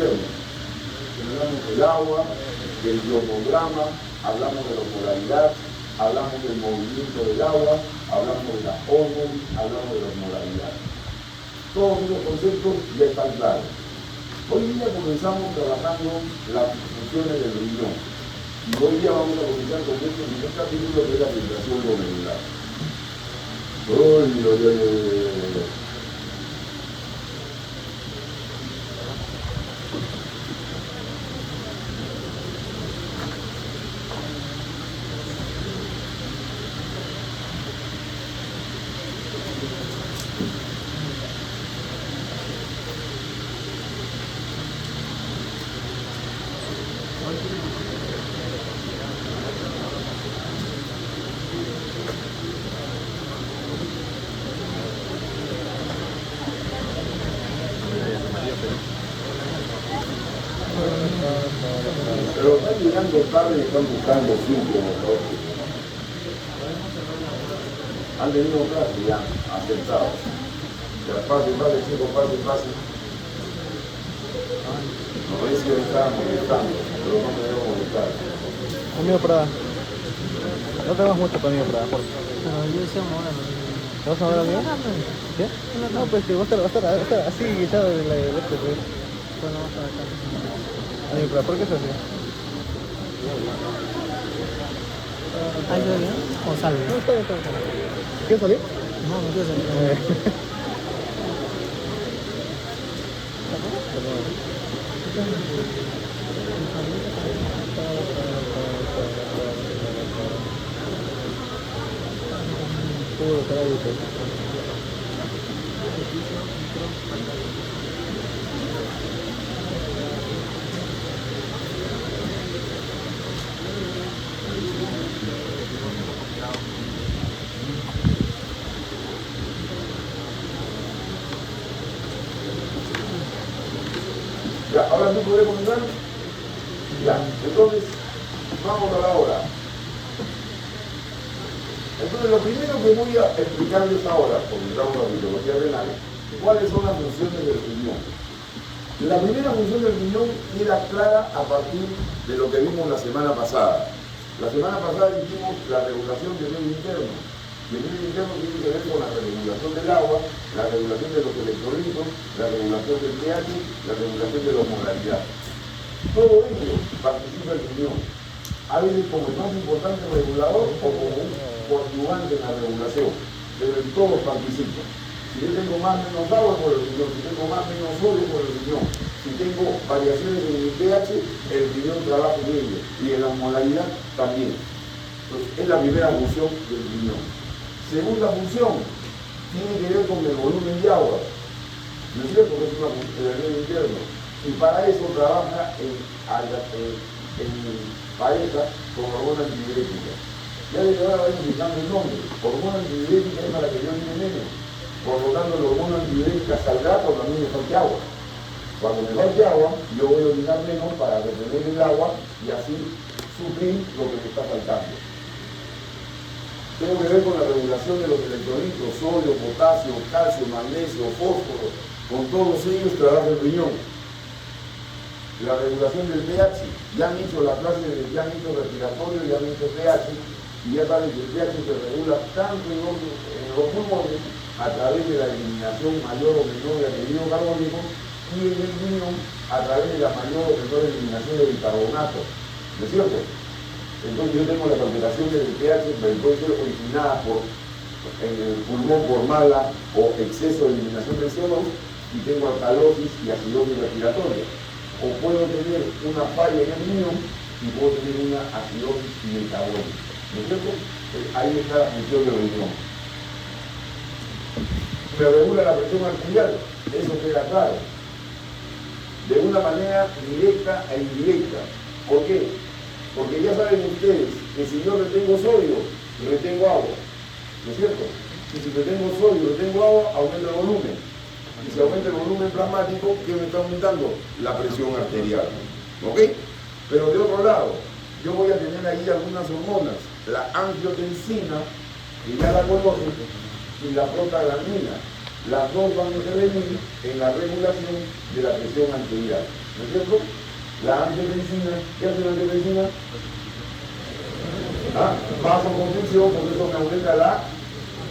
interno. Hablamos del agua, del biograma, hablamos de la osmolaridad, hablamos del movimiento del agua, hablamos de las ondas, hablamos de la osmolaridad. Todos esos conceptos ya están claros. Hoy día comenzamos trabajando las funciones del riñón. Y hoy día vamos a comenzar con este primer capítulo que es la filtración glomerular. Pero están llegando tarde y están buscando síntomas. Han tenido clase ya, aceptados. Ya fácil, chicos, fácil. No es que me estaban molestando, pero no me debo molestar. Amigo Prada, no te hagas mucho conmigo Prada, por favor. No, yo sé ahora. ¿Te vas a ver amigo? ¿Qué? No, pues que va a estar así echado de la este, pues. Bueno, vamos a ver acá. Amigo Prada, ¿por qué es así? ¿Hay bien? ¿O salve? No, está bien. ¿Quieres salir? No, no quiero salir. Ya, ahora sí podemos comenzar. Ya, entonces, vamos a la hora. Entonces, lo primero que voy a explicarles ahora, porque entramos a la fisiología renal, cuáles son las funciones del riñón. La primera función del riñón queda clara a partir de lo que vimos la semana pasada. La semana pasada dijimos la regulación del medio interno. Y el medio interno tiene que ver con la regulación del agua, la regulación de los electrolitos, la regulación del pH, la regulación de la osmolaridad. Todo ello participa el riñón. A veces como el más importante regulador o como un coadyuvante en la regulación, pero en todos participan. Si yo tengo más o menos agua por el riñón, si tengo más o menos sodio por el riñón, si tengo variaciones en mi pH, el riñón trabaja en ello y en la osmolaridad también. Entonces, es la primera función del riñón. Segunda función, tiene que ver con el volumen de agua. ¿No es cierto? Que es una función del medio interno. Y para eso trabaja en pareja con hormona antidiurética. Ya de ahora va indicando el nombre. Hormona antidiurética es para que yo orine menos. Por lo tanto, la hormona antidiurética saldrá cuando a mí me falte agua. Cuando me falte agua, yo voy a orinar menos para retener el agua y así suplir lo que me está faltando. Tengo que ver con la regulación de los electrolitos, sodio, potasio, calcio, magnesio, fósforo. Con todos ellos trabaja el riñón. La regulación del pH. Ya han hecho la clase de respiratorio, ya han hecho pH, y ya saben que el pH se regula tanto en los pulmones a través de la eliminación mayor o menor de anhídrido carbónico y en el riñón a través de la mayor o menor eliminación de bicarbonato. ¿No es cierto? Entonces yo tengo la alteración del pH, pero puede ser originada en el pulmón por mala o exceso de eliminación de CO2 y tengo alcalosis y acidosis respiratoria. O puedo tener una falla en el riñón y puedo tener una acidosis metabólica. ¿No es cierto? Ahí está la función del riñón. Me regula la presión arterial, eso queda claro. De una manera directa e indirecta. ¿Por qué? Porque ya saben ustedes que si yo retengo sodio, retengo agua. ¿No es cierto? Y si retengo sodio, retengo agua, aumenta el volumen. Y si aumenta el volumen plasmático, ¿qué me está aumentando? La presión arterial. ¿Ok? Pero de otro lado, yo voy a tener ahí algunas hormonas. La angiotensina, que ya la conocen, y la prostaglandina. las dos van a intervenir en la regulación de la presión arterial. ¿No es cierto? La angiotensina, ¿qué hace la angiotensina? Vasoconstricción, por eso me aumenta la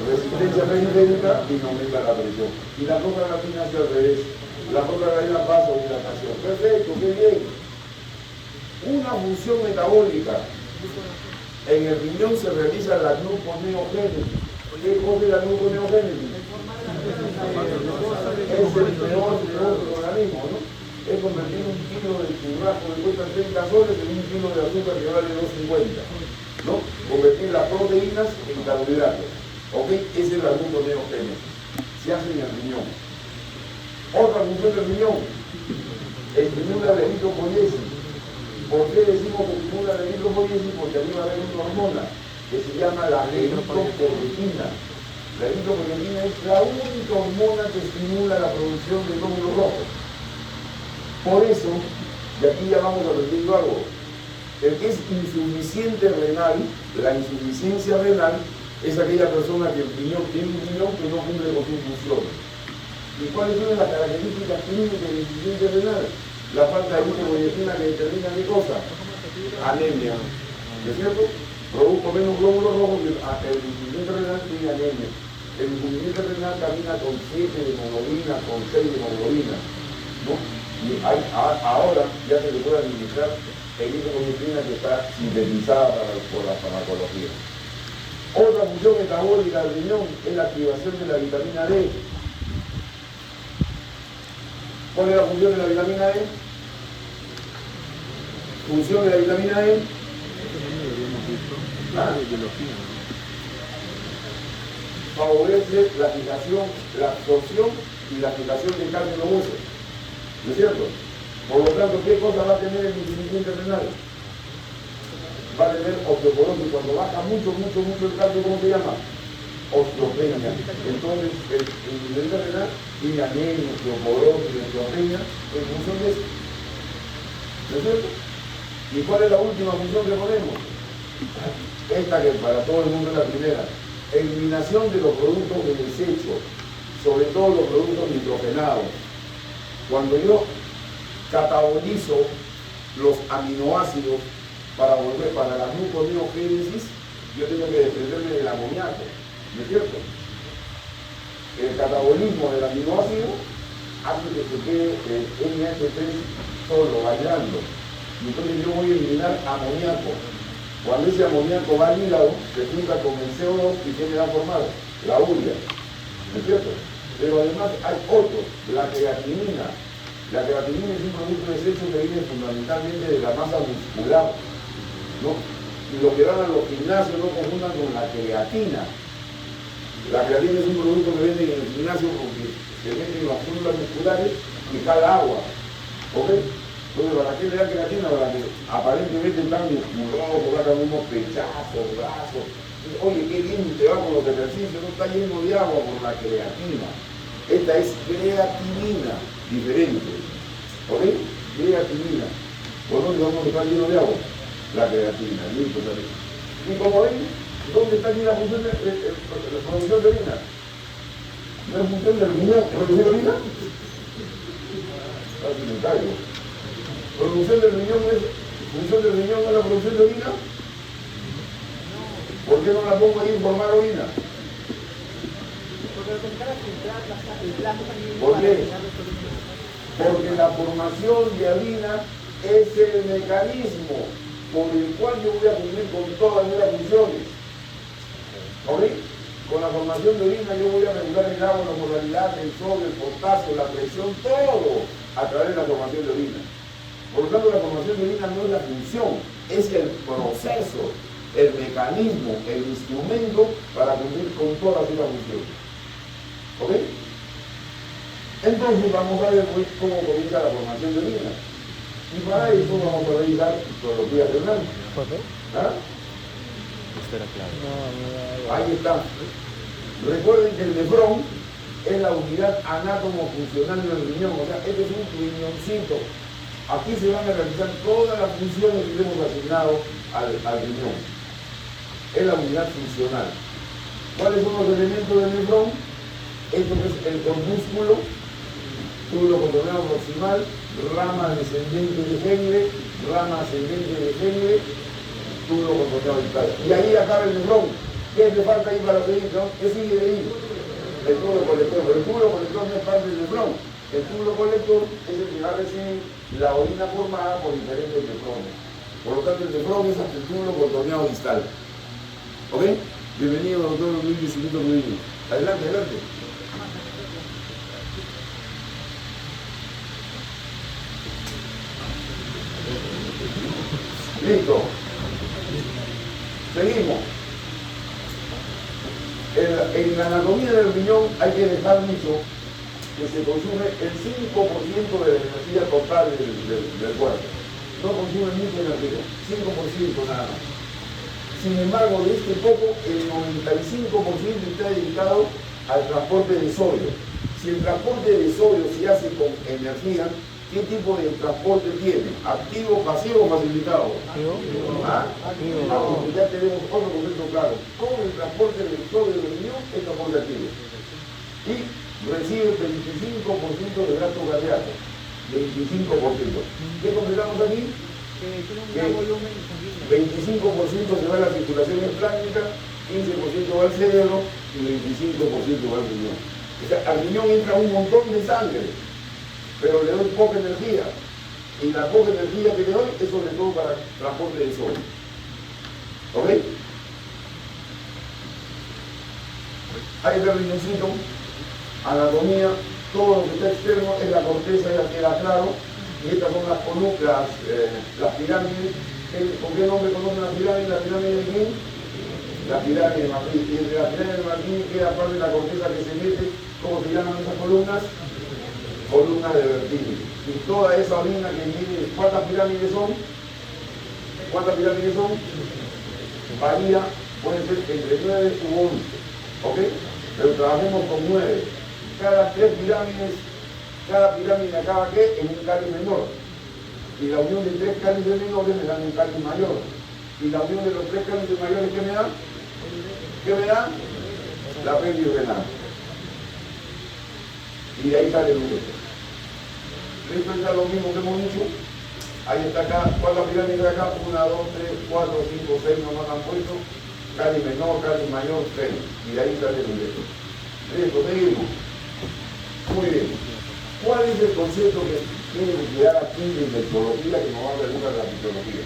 resistencia periférica y me aumenta la presión. Y la procrastina hacia al revés. La procrastina vasodilatación. Perfecto, qué bien. Una función metabólica. En el riñón se realiza la gluconeogénesis. ¿Qué cosa es la gluconeogénesis? Es el peor de otro organismo, ¿no? Es convertir un kilo de churrasco que cuesta 30 soles en un kilo de azúcar que vale 2,50, ¿no? Convertir las proteínas en carbohidratos, ¿ok? Esa es la gluconeogénesis. Se hace en el riñón. Otra función del riñón, estimula la eritropoiesis. ¿Por qué decimos que estimula la eritropoiesis? Porque arriba hay una hormona que se llama la eritropoietina. La eritropoietina es la única hormona que estimula la producción de glóbulos rojos. Por eso, y aquí ya vamos aprendiendo algo, el que es insuficiente renal, la insuficiencia renal, es aquella persona que tiene un riñón que no cumple con sus funciones. ¿Y cuáles son las características clínicas de la insuficiencia renal? La falta de eritropoietina que determina qué cosa? Anemia. ¿No es cierto? Producto menos glóbulos rojos, el insuficiente renal tiene anemia. El insuficiente renal camina con 7 de hemoglobina, con 6 de hemoglobina, ¿no? Y ahora ya se le puede administrar eritropoietina que está sintetizada por la farmacología. Otra función metabólica del riñón es la activación de la vitamina D. ¿Cuál es la función de la vitamina D? Función de la vitamina D. Favorece la fijación, la absorción y la fijación del calcio en los huesos. ¿No es cierto? Por lo tanto, ¿qué cosa va a tener el insuficiente renal? Va a tener osteoporosis. Cuando baja mucho el calcio, ¿cómo se llama? Osteopenia. Entonces, el insuficiente renal tiene anemia, osteoporosis, osteopenia, en función de eso. ¿No es cierto? ¿Y cuál es la última función que ponemos? Esta que para todo el mundo es la primera. Eliminación de los productos de desecho, sobre todo los productos nitrogenados. Cuando yo catabolizo los aminoácidos para la gluconeogénesis, yo tengo que desprenderme del amoníaco, ¿no es cierto? El catabolismo del aminoácido hace que se quede el NH3 solo, bailando. Y entonces yo voy a eliminar amoníaco. Cuando ese amoníaco va al hígado, se junta con el CO2 y ¿qué me da formado? La urea, ¿no es cierto? Pero además hay otros, la creatinina. La creatinina es un producto de desecho que viene fundamentalmente de la masa muscular, ¿no? Y lo que dan a los gimnasios no confundan con la creatina. La creatina es un producto que venden en el gimnasio porque se venden en las células musculares y jala agua, ¿ok? Entonces, ¿para qué le dan creatina? Para que aparentemente están musculosos, hagan unos pechazos, brazos. Oye, qué bien te va con los ejercicios, no está lleno de agua por la creatina. Esta es creatinina, diferente. ¿Ok? Creatinina. ¿Por dónde vamos a estar lleno de agua? La creatina, listo, ¿sabes? Y como ven, ¿dónde está aquí la función de la producción de orina? ¿No es función del riñón producción de orina? Casi me caigo. ¿Producción del riñón es función del riñón no es la producción de orina? ¿Por qué no la pongo ahí en formar orina? ¿Por qué? Porque la formación de orina es el mecanismo por el cual yo voy a cumplir con todas las funciones. ¿Ok? Con la formación de orina yo voy a regular el agua, la molalidad, el sodio, el potasio, la presión, todo a través de la formación de orina. Por lo tanto, la formación de orina no es la función, es el proceso, el mecanismo, el instrumento para cumplir con todas esas funciones. ¿Ok? Entonces vamos a ver pues, cómo comienza la formación de orina. Y para eso vamos a revisar histología renal. ¿Ah? Ahí está. Recuerden que el nefrón es la unidad anátomo-funcional del riñón, o sea, este es un riñoncito. Aquí se van a realizar todas las funciones que hemos asignado al riñón. Es la unidad funcional. ¿Cuáles son los elementos del nefrón? Esto es el corpúsculo, túbulo contorneado proximal, rama descendente de Henle, rama ascendente de Henle, túbulo contorneado distal. Y ahí acaba el nefrón. ¿Qué le falta ahí para seguir? ¿No? ¿Qué sigue de ahí? El túbulo colector. Pero el túbulo colector no es parte del nefrón. El túbulo colector es el que va a recibir la orina formada por diferentes nefrones. Por lo tanto, el nefrón es hasta el túbulo contorneado distal. ¿Ok? Bienvenido, doctor Luis Vicente Rubino. Adelante, adelante. Listo. Seguimos. En la anatomía del riñón hay que dejar dicho que se consume el 5% de la energía total del cuerpo. No consume mucha energía, 5% nada más. Sin embargo, de este poco, el 95% está dedicado al transporte de sodio. Si el transporte de sodio se hace con energía, ¿qué tipo de transporte tiene? ¿Activo, pasivo o facilitado? Activo. ¿Ah? Porque ya tenemos otro concepto claro. Con el transporte del sodio del riñón es transporte activo. Y recibe 25% de gasto cardíaco. 25%. ¿Qué completamos aquí? Que 25% se va a la circulación esplánica, 15% va al cerebro y 25% va al riñón. O sea, al riñón entra un montón de sangre, pero le doy poca energía. Y la poca energía que le doy es sobre todo para transporte de sodio. ¿Ok? Ahí está el riñoncito, anatomía, todo lo que está externo es la corteza, ya queda claro. Y estas son las columnas, las pirámides. ¿Con qué nombre conocen las pirámides? ¿La pirámide de quién? La pirámide de Marfil. Y entre la pirámide de Marfil queda parte de la corteza que se mete. ¿Cómo se llaman esas columnas? Columnas de Bertini. Y toda esa orina que viene, ¿cuántas pirámides son? ¿Cuántas pirámides son? Varía, pueden ser entre 9 u 11. ¿Ok? Pero trabajemos con 9. Cada 3 pirámides. Cada pirámide acaba ¿qué? En un cáliz menor. Y la unión de 3 cálices menores me dan un cáliz mayor. Y la unión de los 3 cálices mayores, ¿qué me da? ¿Qué me da? La pelvis renal. Y de ahí sale el útero. Esto es lo mismo que hemos dicho. Ahí está acá. ¿Cuántas pirámides acá? 1, 2, 3, 4, 5, 6 nos han puesto. Cáliz menor, cáliz mayor, 6. Y de ahí sale el útero. Listo, seguimos. Muy bien. ¿Cuál es el concepto que tiene que quedar aquí de infectología que nos va a preguntar la fisiología?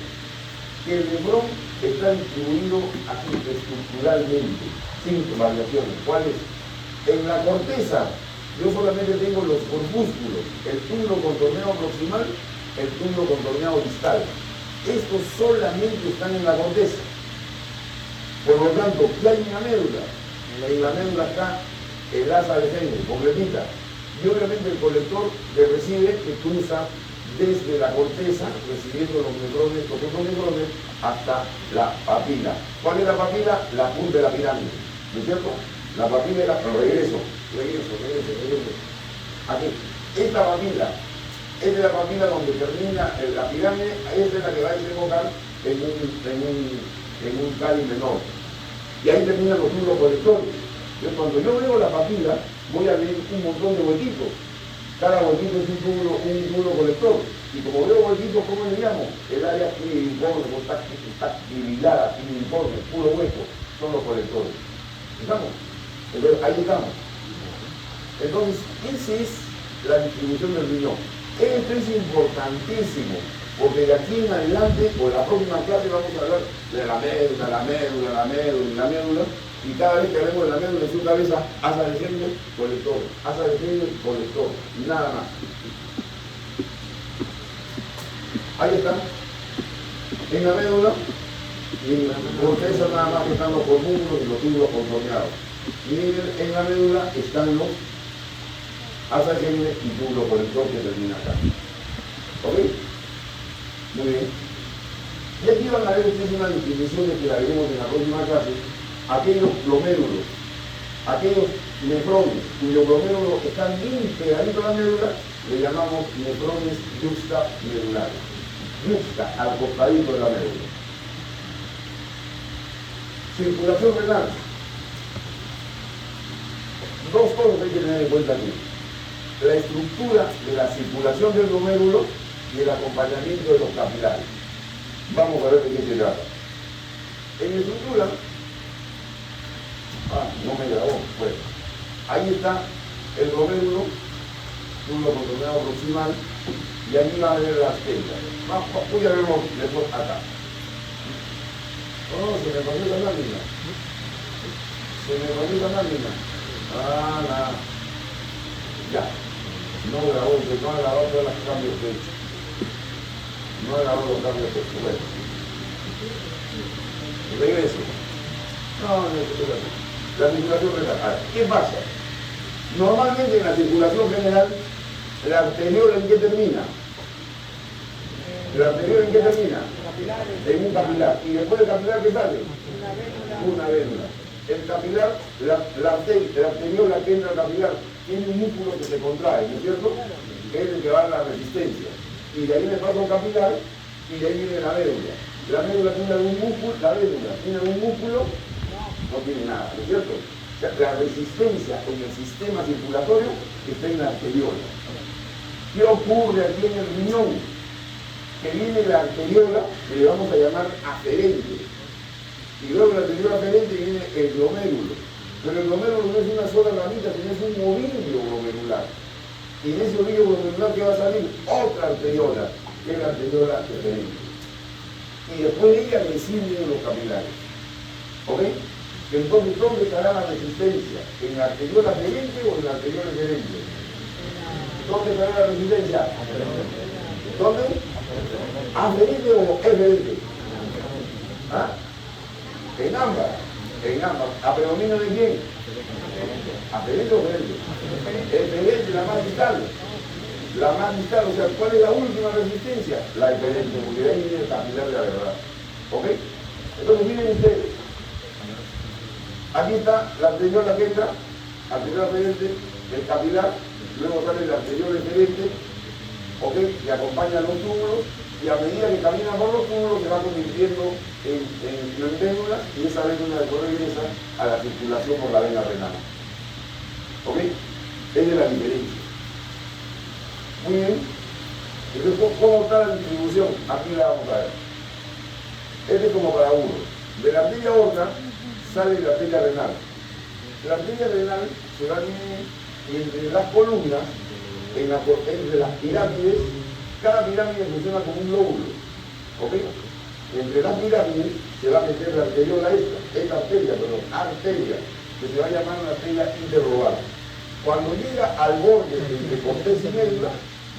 Que el nefrón está distribuido así estructuralmente, sin variaciones. ¿Cuál es? En la corteza, yo solamente tengo los corpúsculos, el túbulo contorneado proximal, el túbulo contorneado distal. Estos solamente están en la corteza. Por lo tanto, ¿qué hay en la médula? En la médula está el asa de Henle, completita. Y obviamente el colector que recibe, que cruza desde la corteza, recibiendo los nefrones, hasta la papila. ¿Cuál es la papila? La punta de la pirámide, ¿no es cierto? La papila es la... regreso. Aquí. Esta papila, es la papila donde termina la pirámide, esta es la que va a desembocar en un cáliz menor. Y ahí terminan los túbulos colectores. Entonces, cuando yo veo la papila, voy a ver un montón de huequitos. Cada huequito es un túbulo colector. Y como veo huequitos, ¿cómo le llamo? El área piriforme, está dividida, piriforme, puro hueco, son los colectores. ¿Estamos? Entonces, ahí estamos. Entonces, esa es la distribución del riñón. Esto es importantísimo, porque de aquí en adelante, o en la próxima clase, vamos a hablar de la médula, y cada vez que hablemos de la médula en su cabeza, asa de Henle, colector, asa de Henle, colector, y nada más. Ahí está. En la médula, y en la corteza nada más que están los corpúsculos y los túbulos contorneados. Y en la médula están los asa de Henle y túbulo colector que termina acá. ¿Ok? Muy bien. Y aquí van a ver ustedes una definición que la veremos en la próxima clase. Aquellos glomérulos, aquellos nefrones cuyos glomérulos están bien pegaditos a la médula, le llamamos nefrones yuxtamedulares. Yuxta, al costadito de la médula. Circulación renal. dos cosas hay que tener en cuenta aquí. La estructura de la circulación del glomérulo y el acompañamiento de los capilares. Vamos a ver de qué se trata. En la estructura, no me grabó, pues, ahí está el glomérulo, un contornado proximal, y allí va a ver la arteria. Voy a verlo después acá. Oh, se me pasó esa lámina. Se me pasó esa lámina. Nada. Ya. No grabó, no ha grabado todos los cambios que he hecho. No ha grabado los cambios que he hecho. Bueno. Regreso. No, la circulación renal. ¿Qué pasa? Normalmente en la circulación general, la arteriol ¿en qué termina? ¿La arteriol en qué termina? En un capilar. ¿Y después del capilar qué sale? Una vénula. El capilar, la arteriol que entra al capilar, tiene un músculo que se contrae, ¿no es cierto? Que es el que va a la resistencia. Y de ahí le pasa un capilar y de ahí viene la vénula. La vénula tiene algún músculo, la vénula tiene algún músculo, no tiene nada, ¿no es cierto? O sea, la resistencia en el sistema circulatorio está en la arteriola. ¿Qué ocurre aquí en el riñón? Que viene la arteriola, que le vamos a llamar aferente. Y luego la arteriola aferente viene el glomérulo. Pero el glomérulo no es una sola ramita, sino es un ovillo glomerular. Y en ese ovillo glomerular que va a salir otra arteriola, que es la arteriola aferente. Y después de ella le siguen los capilares. ¿Ok? Entonces, ¿dónde estará la resistencia? ¿En la arteriola aferente o en la arteriola eferente? ¿Dónde estará la resistencia? ¿Dónde? ¿Aferente o eferente? ¿Ah? En ambas. En ambas. ¿A predominio de quién? ¿Aferente o eferente? Eferente, la más distal. La más distal, o sea, ¿cuál es la última resistencia? La eferente, porque de ahí viene el capilar de la verdad. ¿Ok? Entonces, miren ustedes. Aquí está la arteriola que entra, arteriola aferente, el capilar, luego sale la arteriola eferente, ¿ok? Que acompaña los túbulos, y a medida que camina por los túbulos se va convirtiendo en vénulas, y esa vénula después regresa a la circulación por la vena renal. ¿Ok? Esa es la diferencia. Muy bien. Entonces, ¿cómo está la distribución? Aquí la vamos a ver. Este es como para uno. De la arteria aorta sale la arteria renal. La arteria renal se va a dividir entre las columnas, entre las pirámides. Cada pirámide funciona como un lóbulo. ¿Ok? Entre las pirámides se va a meter la arteriola esta arteria, que se va a llamar una arteria interrobal. Cuando llega al borde entre corteza y médula,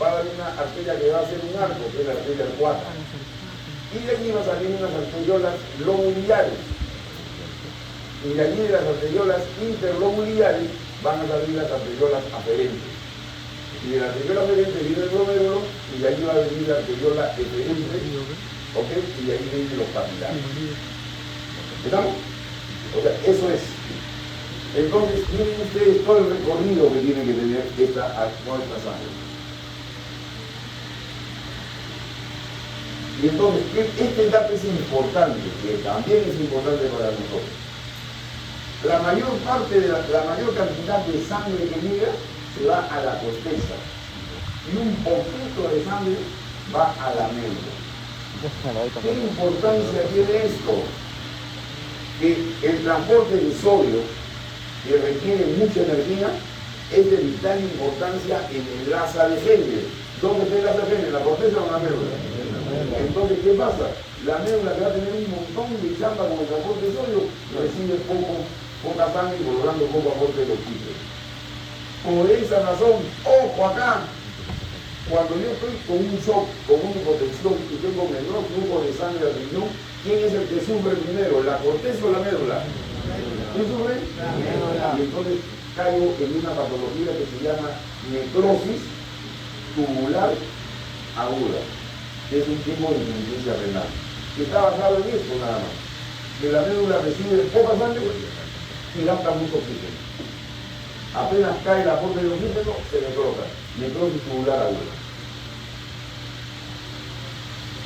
va a haber una arteria que va a ser un arco, que es la arteria arcuata. Y de aquí va a salir unas arteriolas lobuliares. Y de allí de las arteriolas interlobuliares van a salir las arteriolas aferentes. Y de la arteriola aferente viene el glomérulo, y de allí va a venir la arteriola eferente, ¿ok? Y de ahí vienen los capilares. ¿Estamos? O sea, eso es. Entonces, miren ustedes todo el recorrido que tiene que tener nuestra sangre. Y entonces, este dato es importante, que también es importante para nosotros. La mayor parte de la mayor cantidad de sangre que llega se va a la corteza. Y un poquito de sangre va a la médula. ¿Qué importancia tiene esto? Que el transporte de sodio, que requiere mucha energía, es de vital importancia en el asa de Henle. ¿Dónde está el asa de Henle? ¿En la corteza o en la médula? Entonces, ¿qué pasa? La médula que va a tener un montón de chamba con el transporte de sodio, recibe poca sangre y por lo tanto poco aporte de oxígeno. Por esa razón, ojo acá, cuando yo estoy con un shock, con una hipotensión y tengo menor flujo de sangre al riñón, ¿quién es el que sufre primero? ¿La corteza o la médula? ¿Quién sufre? La médula. Y entonces caigo en una patología que se llama necrosis tubular aguda, que es un tipo de insuficiencia renal, que está basado en esto nada más, que la médula recibe poca sangre y gasta mucho oxígeno. Apenas cae el aporte de oxígeno, se necrosa. Necrosis tubular aguda.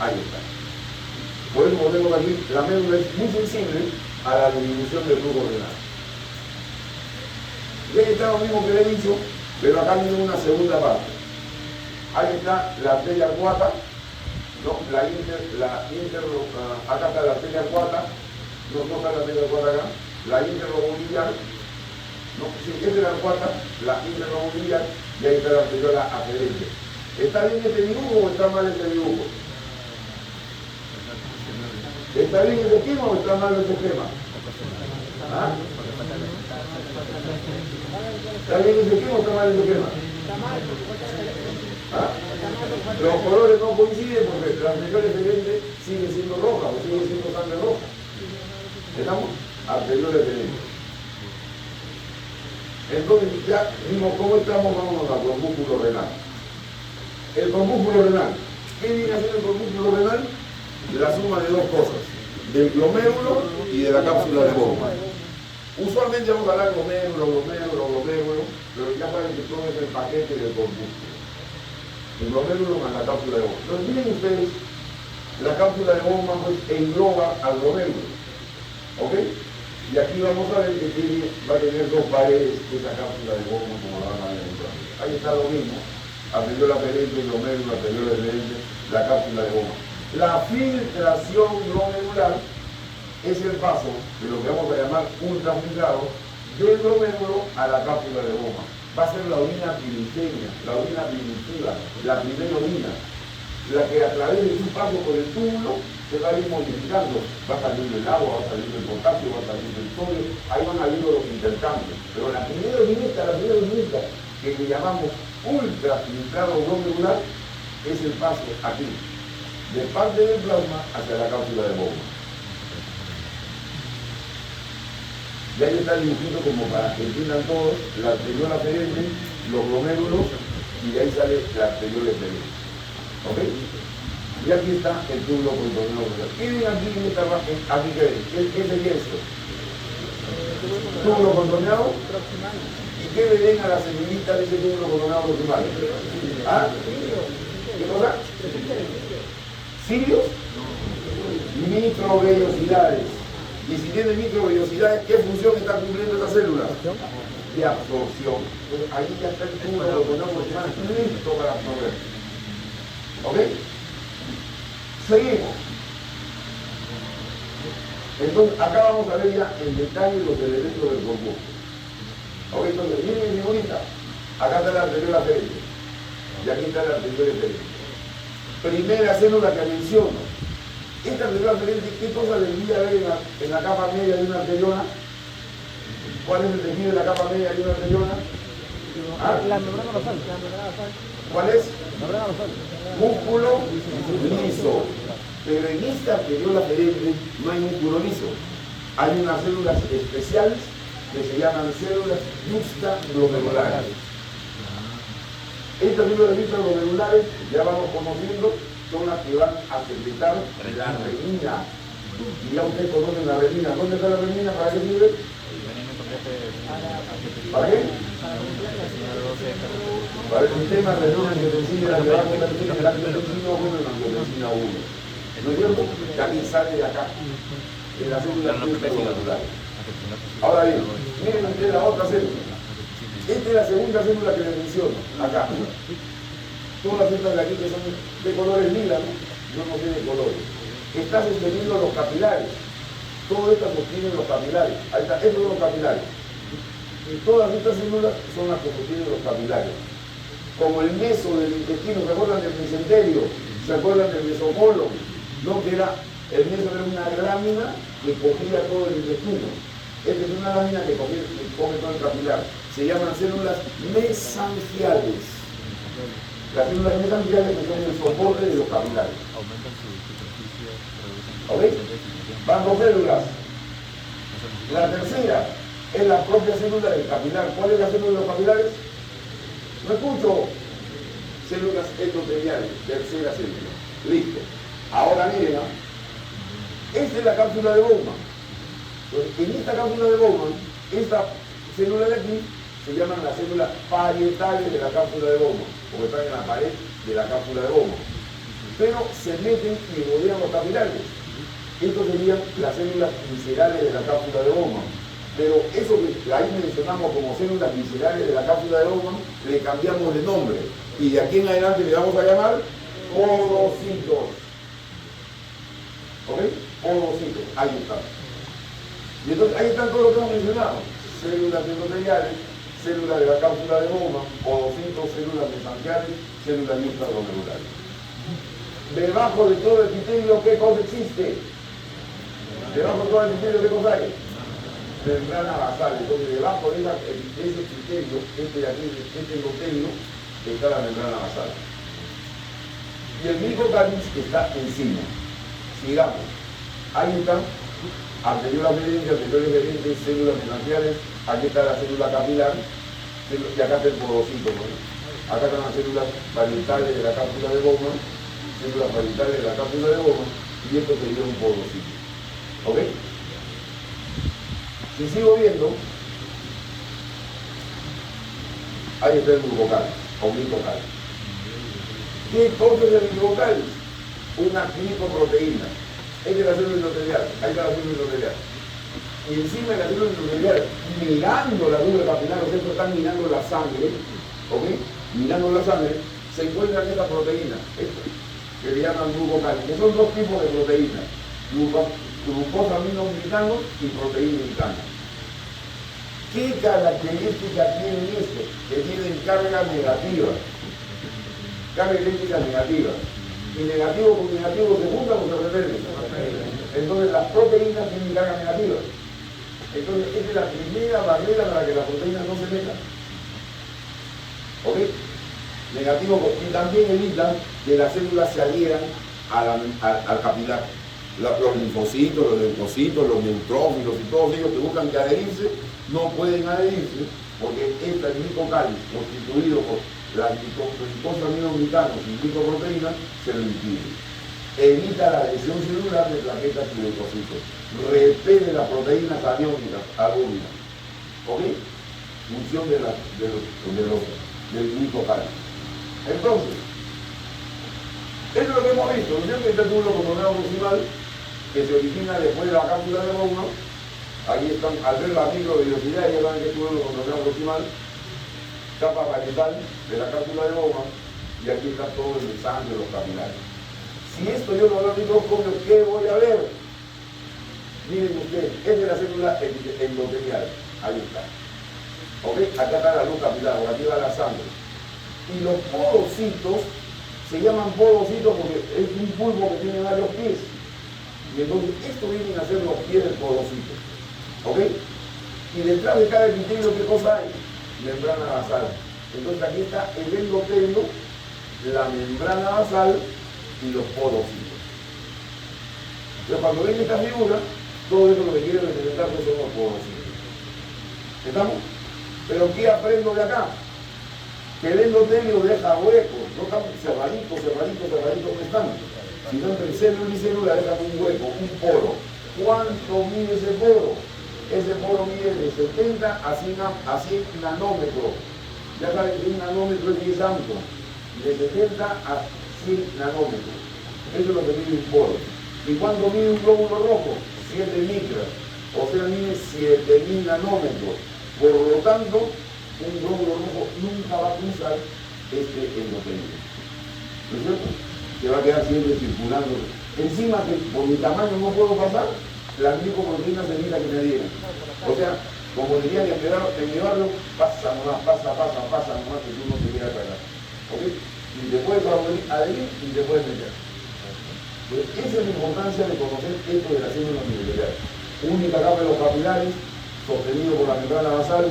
Ahí está. Por eso podemos aquí, la médula es muy sensible a la disminución del flujo renal. Y ahí está lo mismo que le he dicho, pero acá viene una segunda parte. Ahí está la arteria acuata, ¿no? Acá está la arteria acuata, no está la arteria acuata acá, la interlobulillar, ¿no? Sí, esta es la acuata, la interlobulillar, y ahí está la arteriola aferente. ¿Está bien este dibujo o está mal este dibujo? ¿Está bien este esquema o está mal este esquema? ¿Ah? ¿Está bien este esquema o está mal este esquema? ¿Ah? Los colores no coinciden porque la arteriola aferente sigue siendo roja o sigue siendo sangre roja. ¿Estamos? Arteriola aferente. Entonces ya vimos cómo estamos, vamos al corpúsculo renal. El corpúsculo renal. ¿Qué viene a ser el corpúsculo renal? La suma de dos cosas, del glomérulo y de la cápsula de Bowman. Usualmente vamos a hablar glomérulo, pero ya saben que todo es el paquete del corpúsculo. El glomérulo más la cápsula de Bowman. Entonces miren ustedes, la cápsula de Bowman pues engloba al glomérulo. ¿Ok? Y aquí vamos a ver que va a tener dos paredes esa cápsula de Bowman como la van a ver. Ahí está lo mismo. Arteriola aferente, glomérulo, arteriola aferente, la cápsula de Bowman. La filtración glomerular es el paso de lo que vamos a llamar ultrafiltrado del glomérulo a la cápsula de Bowman. Va a ser la orina primigenia, la orina primitiva, la primera orina, la que a través de su paso por el túbulo se va a ir modificando. Va saliendo el agua, va saliendo el potasio, va saliendo el sodio, ahí van habiendo los intercambios. Pero la primera orinita que le llamamos ultrafiltrado glomerular es el paso aquí, de parte del plasma hacia la cápsula de Bowman. Y ahí está el dibujito como para que entiendan todos, la arteriola aferente, los glomérulos, y de ahí sale la arteriola aferente. ¿Ok? Y aquí está el túbulo contorneado. ¿Qué ven aquí en esta parte? Aquí que ven. ¿Qué sería esto? Túbulo contorneado. ¿Y qué le ven a la semillita de ese túbulo contorneado proximal? ¿Ah? ¿Qué cosa? ¿Cilios? Microvellosidades. Y si tiene microvellosidades, ¿qué función está cumpliendo esta célula? De absorción. Entonces, ahí ya está el túbulo contorneado proximal listo para absorber. ¿Ok? Seguimos. Entonces, acá vamos a ver ya en detalle los elementos del corpúsculo. Ok, entonces, miren mi bonita. Acá está la arteriola aferente. Y aquí está la arteriola aferente. Primera célula que menciono. Esta arteriola aferente, ¿qué cosa debería haber en la capa media de una arteriola? ¿Cuál es el tejido de la capa media de una arteriola? ¿Ah? La membrana basal. ¿Cuál es? Membrana basal. Músculo liso. Pero en esta arteriola aferente no hay músculo liso. Hay unas células especiales que se llaman células juxtaglomerulares. Estas células juxtaglomerulares, ya vamos conociendo, son las que van a secretar la renina. Y ya ustedes conocen la renina. ¿Dónde está la renina? ¿Para qué sirve? ¿Para qué? Para el sistema renina angiotensina, que va a convertir en el angiotensina 1 en angiotensina 1. ¿No es cierto? Que aquí sale de acá, en la célula juxtaglomerular. Ahora bien, miren ustedes la otra célula. Esta es la segunda célula que les menciono, acá. Todas las células de aquí que son de colores lila, no tienen colores. Está sosteniendo los capilares. Todo esto sostiene los capilares. Ahí está, estos son los capilares. Y todas estas células son las que sostienen los capilares. Como el meso del intestino, ¿se acuerdan del mesenterio? ¿Se acuerdan del mesocolo? No, que era, el meso era una lámina que cogía todo el intestino. Esta es una lámina que coge todo el capilar. Se llaman células mesangiales. Las células mesangiales que son el soporte de los capilares. ¿Ok? Van dos células. La tercera es la propia célula del capilar. ¿Cuál es la célula de los capilares? No escucho. Células endoteliales. Tercera célula. Listo. Ahora miren, esta es la cápsula de Bowman. Entonces, en esta cápsula de Bowman, esta célula de aquí se llaman las células parietales de la cápsula de Bowman, porque están en la pared de la cápsula de Bowman. Pero se meten y rodean los capilares. Estos serían las células viscerales de la cápsula de Bowman. Pero eso que ahí mencionamos como células viscerales de la cápsula de Bowman, le cambiamos de nombre. Y de aquí en adelante le vamos a llamar podocitos. ¿Ok? Podocitos. Ahí está. Y entonces ahí están todos los que hemos mencionado. Células endoteliales, células de la cápsula de Bowman, podocitos, células mesangiales, células extraglomerulares. Debajo de todo el epitelio, ¿qué cosa existe? Debajo de todo el epitelio, ¿qué cosa hay? Membrana basal. Entonces, debajo de ese epitelio, este endotelio, está la membrana basal. Y el micocáliz está encima. Sigamos. Ahí está. Anterior adherente, anterior adherente, células mesangiales. Aquí está la célula capilar. Y acá está el podocito, ¿no? Acá están las células parietales de la cápsula de Bowman. Células parietales de la cápsula de Bowman. Y esto sería un podocito. ¿Ok? Si sigo viendo, ahí está el glucocáliz, o glicocáliz. ¿Qué cosa es el glicocáliz? Una glicoproteína. Esta es la célula endotelial, ahí está la célula endotelial. Y encima de la célula endotelial, mirando la célula capilar, o sea, están mirando la sangre, ¿ok? Mirando la sangre, se encuentran estas proteínas, que le llaman glucocáliz, que son dos tipos de proteínas. Glucosaminoglicanos y proteína. ¿Qué características tienen esto? Que tienen carga negativa. Carga eléctrica negativa. Y negativo con negativo se juntan o se repelen. Entonces las proteínas tienen carga negativa. Entonces esta es la primera barrera para que las proteínas no se metan. ¿Ok? Negativo, y también evitan que las células se adhieran al capilar. Los linfocitos, los leucocitos, los neutrófilos y todos ellos que buscan que adherirse, no pueden adherirse porque este glicocáliz constituido por las glucosaminoglicanos y glicoproteínas se lo impide. Evita la adhesión celular de plaquetas y leucocitos. Repele las proteínas aniónicas, albúminas. ¿Ok? Función del glicocáliz. Entonces, esto es lo que hemos visto, ¿no es cierto? Este túbulo coronado proximal que se origina después de la cápsula de Bowman. Ahí están, al ver la microvellosidad, ya saben que es túbulo coronado proximal, capa parietal de la cápsula de Bowman, y aquí está todo el mensaje de los capilares. Si esto yo lo veo al microscopio, ¿qué voy a ver? Miren ustedes, esta es la célula endotelial, ahí está. ¿Ok? Acá está la luz capilar, por aquí va la sangre. Y los podocitos se llaman podocitos porque es un pulpo que tiene varios pies. Y entonces esto vienen a ser los pies del podocito. ¿Ok? Y detrás de cada epitelio, ¿qué cosa hay? Membrana basal. Entonces aquí está el endotelio, la membrana basal y los podocitos. Entonces cuando ven esta figura, todo eso lo que quiere representar son los podocitos. ¿Estamos? Pero ¿qué aprendo de acá? Que el endotelio deja huecos, no están cerraditos que están, sino entre célula y célula dejan un hueco, un poro. ¿Cuánto mide ese poro? Ese poro mide de 70 a 100 nanómetros. Ya saben que un nanómetro es 10 amperes. De 70 a 100 nanómetros. Eso es lo que mide un poro. ¿Y cuánto mide un glóbulo rojo? 7 micras. O sea, mide 7000 nanómetros. Por lo tanto, un glóbulo rojo nunca va a cruzar este endotelio. ¿No es cierto? Se va a quedar siempre circulando. Encima que por mi tamaño no puedo pasar, la glicoproteína se necesita que me dieran. O sea, como dirían en mi barrio, pasa nomás, pasa nomás, que tú no te quieras cagar. ¿Ok? Y te puedes adherir y te puedes meter. Pues esa es la importancia de conocer esto de la célula endotelial. Única capa de los capilares, sostenido por la membrana basal,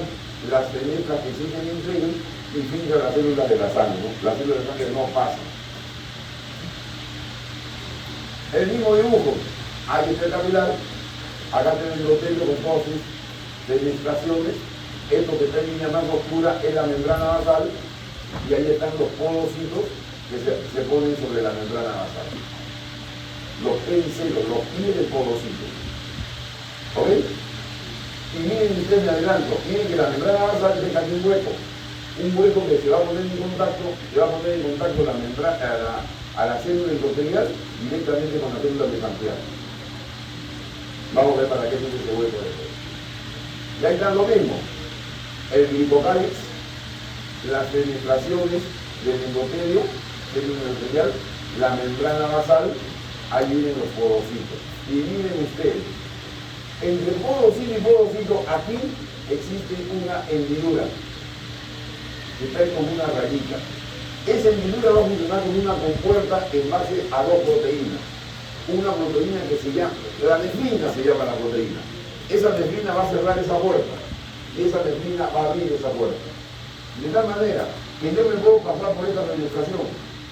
las penetras que siguen entre ellos y finca las células de la sangre, ¿no? Las células de la sangre no pasan. El mismo dibujo, ahí está el capilar, acá está el endotelio con todas sus fenestraciones, esto que está en línea más oscura es la membrana basal y ahí están los podocitos que se ponen sobre la membrana basal. Los pedicelos, los pies del podocito. ¿Ok? Y miren ustedes, me adelanto, miren que la membrana basal deja aquí un hueco que se va a poner en contacto, la membrana a la célula endotelial directamente con la célula mesangial. Vamos a ver para qué sirve ese hueco después. Y ahí está lo mismo. El glicocálix, las penetraciones del endotelio, célula endotelial, la membrana basal, ahí vienen los podocitos. Y miren ustedes, entre podocito y podocito, aquí existe una hendidura, que está ahí como una rayita. Esa hendidura va a funcionar como una compuerta en base a dos proteínas. Una proteína que se llama, la nefrina se llama la proteína. Esa nefrina va a cerrar esa puerta, y esa nefrina va a abrir esa puerta. De tal manera que yo me puedo pasar por esta penetración,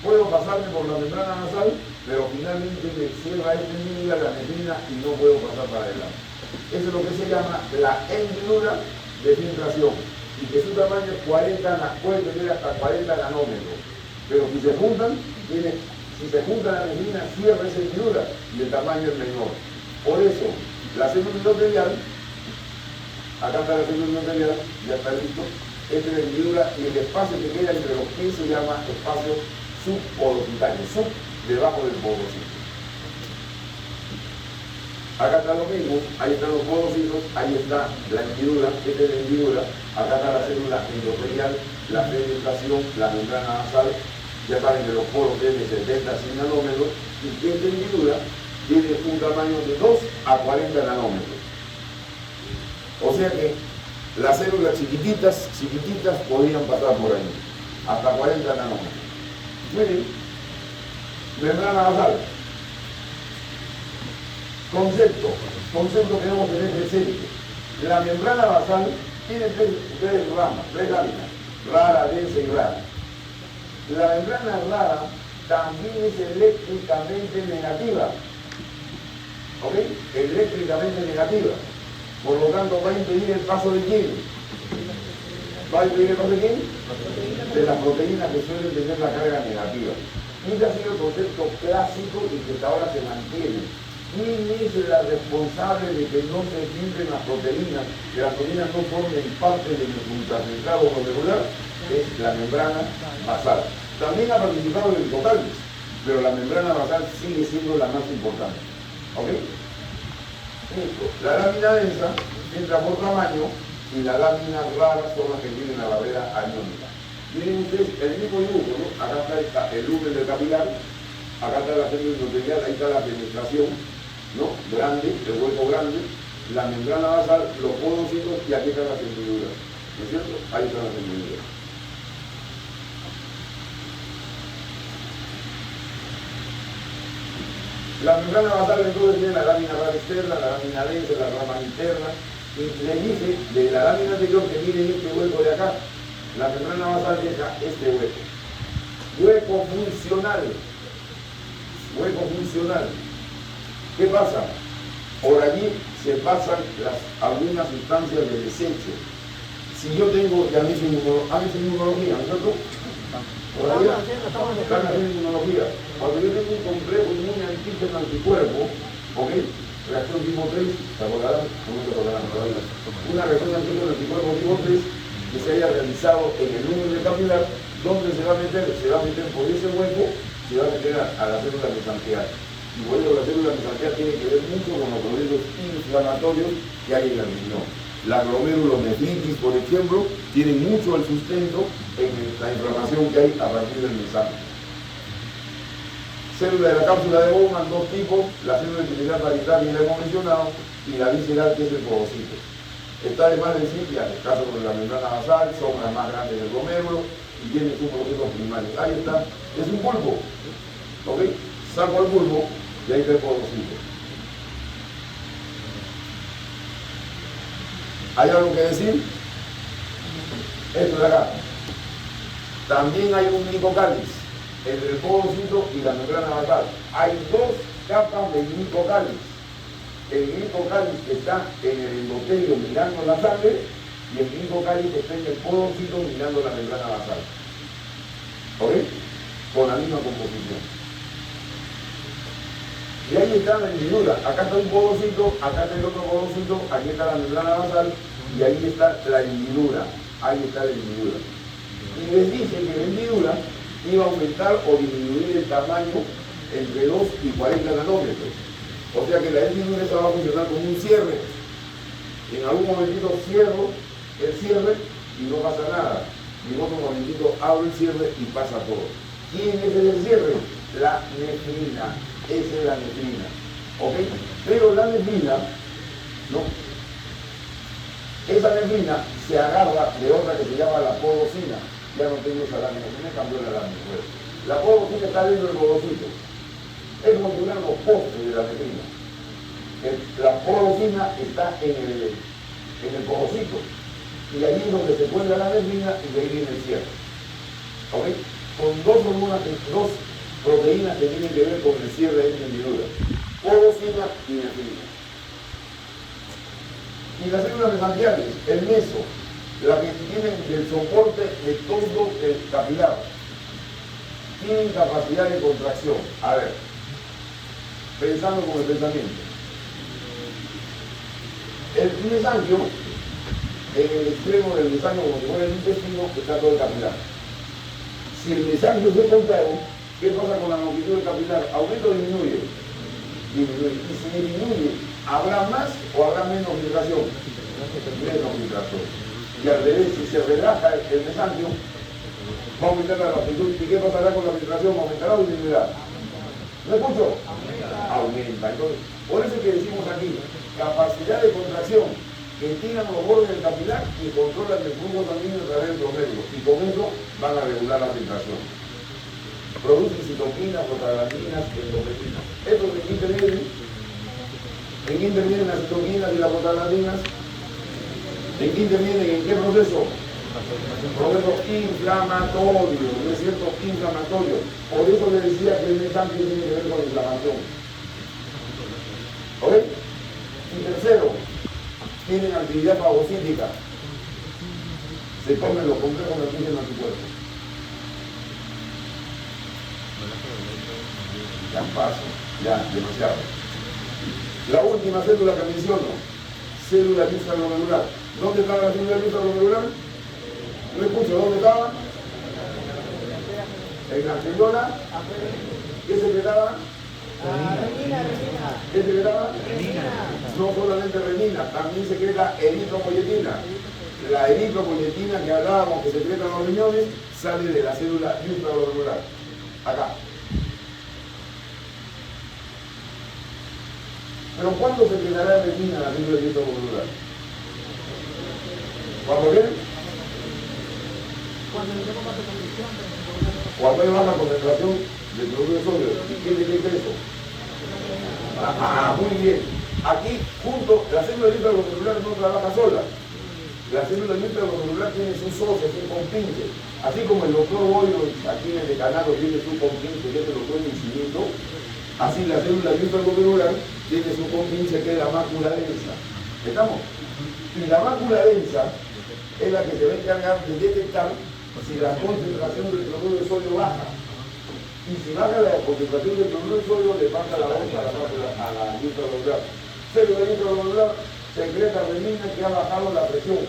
puedo pasarme por la membrana nasal, pero finalmente me cierra esta hendidura, la nefrina, y no puedo pasar para adelante. Eso es lo que se llama la hendidura de filtración, y que su tamaño es 40, puede tener hasta 40 nanómetros. Pero si se juntan, la nefrina cierra esa hendidura y el tamaño es menor. Por eso, la célula endotelial, acá está la célula endotelial, ya está listo. Esta es la hendidura y el espacio que queda entre los pies se llama espacio subpodocitario, sub, debajo del podocito. Acá está lo mismo, ahí están los podocitos, ahí está la hendidura, esta es la hendidura, acá está la célula endotelial, la penetración, la membrana nasal, ya saben que los poros tienen 70 nanómetros y que esta hendidura tiene un tamaño de 2 a 40 nanómetros. O sea que las células chiquititas podrían pasar por ahí, hasta 40 nanómetros. Miren, membrana basal. Concepto que debemos tener presente. La membrana basal tiene tres ramas, tres láminas, rara, densa y rara. La membrana rara también es eléctricamente negativa. ¿Ok? Eléctricamente negativa. Por lo tanto, va a impedir el paso de quién. ¿Va a impedir el paso de quién? De las proteínas que suelen tener la carga negativa. Este ha sido el concepto clásico y que hasta ahora se mantiene. ¿Quién es la responsable de que no se filtren las proteínas, que las proteínas no formen parte del ultracentrado molecular? Es la membrana basal. También ha participado el glicocálix, pero la membrana basal sigue siendo la más importante. ¿Ok? Listo. La lámina densa entra por tamaño y la lámina rara son las que tienen la barrera aniónica. Miren ustedes el mismo dibujo, ¿no? Acá está el lumen del capilar, acá está la célula endotelial, ahí está la penetración, ¿no? Grande, el hueco grande, la membrana basal, los podocitos y aquí están las hendiduras. ¿No es cierto? Ahí están las hendiduras. La membrana basal entonces tiene la lámina rara externa, la lámina densa, la rama interna, y le dice de la lámina anterior que miren este hueco de acá. La membrana basal deja este hueco. Hueco funcional. Hueco funcional. ¿Qué pasa? Por allí se pasan algunas sustancias de desecho. Si yo tengo, ya me dicen inmunología, ¿no es cierto? ¿Todavía? Están haciendo inmunología. Cuando yo tengo un complejo inmune antígeno-anticuerpo, ¿ok? Reacción tipo 3, ¿se acordarán? ¿Cómo se acordarán? Una reacción antígeno-anticuerpo tipo 3 que se haya realizado en el núcleo capilar, ¿dónde se va a meter? Se va a meter por ese hueco, se va a meter a la célula mesangial. Y por eso la célula mesangial tiene que ver mucho con los procesos inflamatorios que hay en el riñón. La glomerulonefritis, por ejemplo, tiene mucho el sustento en la inflamación que hay a partir del mesange. Célula de la cápsula de Bowman, dos tipos, la célula epitelial paritaria, ya hemos mencionado, y la visceral, que es el podocito. Está de más decir que en el caso de la membrana basal, son las más grandes del glomérulo y tiene sus procesos primarios. Ahí está, es un pulpo. ¿Ok? Saco el pulpo y ahí está el podocito. ¿Hay algo que decir? Esto de acá. También hay un glicocálix entre el podocito y la membrana basal. Hay dos capas de glicocálix. El glicocálix está en el endotelio mirando la sangre y el glicocálix está en el podocito mirando la membrana basal. ¿Ok? Con la misma composición. Y ahí está la hendidura. Acá está un podocito, acá está el otro podocito, aquí está la membrana basal y ahí está la hendidura. Ahí está la hendidura. Y les dice que la hendidura iba a aumentar o disminuir el tamaño entre 2 y 40 nanómetros. O sea que la hendidura va a funcionar como un cierre. En algún momentito cierro el cierre y no pasa nada. Y en otro momentito abro el cierre y pasa todo. ¿Quién es el cierre? La nefrina. Esa es la nefrina. ¿Ok? Pero la nefrina, ¿no? Esa nefrina se agarra de otra que se llama la podosina. Ya no tengo esa lámina, me cambió la lámina. La podosina está dentro del podocito. Es como si fueran los postes de la nefrina. La podosina está en el podocito. Y allí es donde se encuentra la nefrina y de ahí viene el cierre. ¿Ok? Con dos hormonas, dos proteínas que tienen que ver con el cierre de hendidura. Podosina y nefrina. Y las células mesangiales, el meso, la que tienen el soporte de todo el capilar, tienen capacidad de contracción. A ver, pensando con el pensamiento. El mesangio, en el extremo del mesangio, como si fuera el intestino, está todo el capilar. Si el mesangio se contrae, ¿qué pasa con la longitud del capilar? ¿Aumenta o disminuye? Disminuye. Y si disminuye, ¿habrá más o habrá menos filtración? Menos filtración. Y al revés, si se relaja el mesangio, va a aumentar la longitud. ¿Y qué pasará con la filtración? ¿Aumentará o disminuirá? ¿No escucho? Aumenta. Entonces, por eso es que decimos aquí, capacidad de contracción, que tiran los bordes del capilar y controlan el flujo sanguíneo a través de los nervios. Y con eso van a regular la filtración. Producen citoquinas, prostaglandinas, endocrinas. ¿Esto en qué interviene? ¿En qué intervienen las citoquinas y las prostaglandinas? ¿En qué intervienen? ¿En qué proceso? Proceso inflamatorio, ¿no es cierto? Inflamatorio. Por eso le decía que el mesangio tiene que ver con la inflamación. ¿Ok? Y tercero, tienen actividad fagocítica. Se comen los complejos de oxígeno a tu cuerpo. Ya paso, ya, demasiado. La última célula que menciono, célula extraglomerular. ¿Dónde estaba la célula extraglomerular? No escucho, ¿dónde estaba? En la arteriola. ¿Qué secretaba? Renina. ¿Qué secretaba? Renina. No solamente renina, también secreta eritropoyetina. La eritropoyetina que hablábamos que secretan los riñones sale de la célula extraglomerular. Acá. Pero ¿cuándo se quedará renina la célula extraglomerular? ¿Cuándo qué? Cuando hay baja concentración de cloruro de sodio. ¿Y quién detecta eso? Muy bien. Aquí, junto, la célula intraglomerular no trabaja sola. La célula intraglomerular tiene sus socios, su compinche. Así como el doctor Boyo aquí en el decanato tiene su compinche, que es el doctor infinito, así la célula intraglomerular tiene su compinche, que es la mácula densa. ¿Estamos? Y la mácula densa es la que se va a encargar de detectar si la concentración del cloruro de sodio baja. Y si baja la concentración del cloruro de sodio, le pasa la voz a la intraglomerular. Célula intraglomerular secreta renina que ha bajado la presión.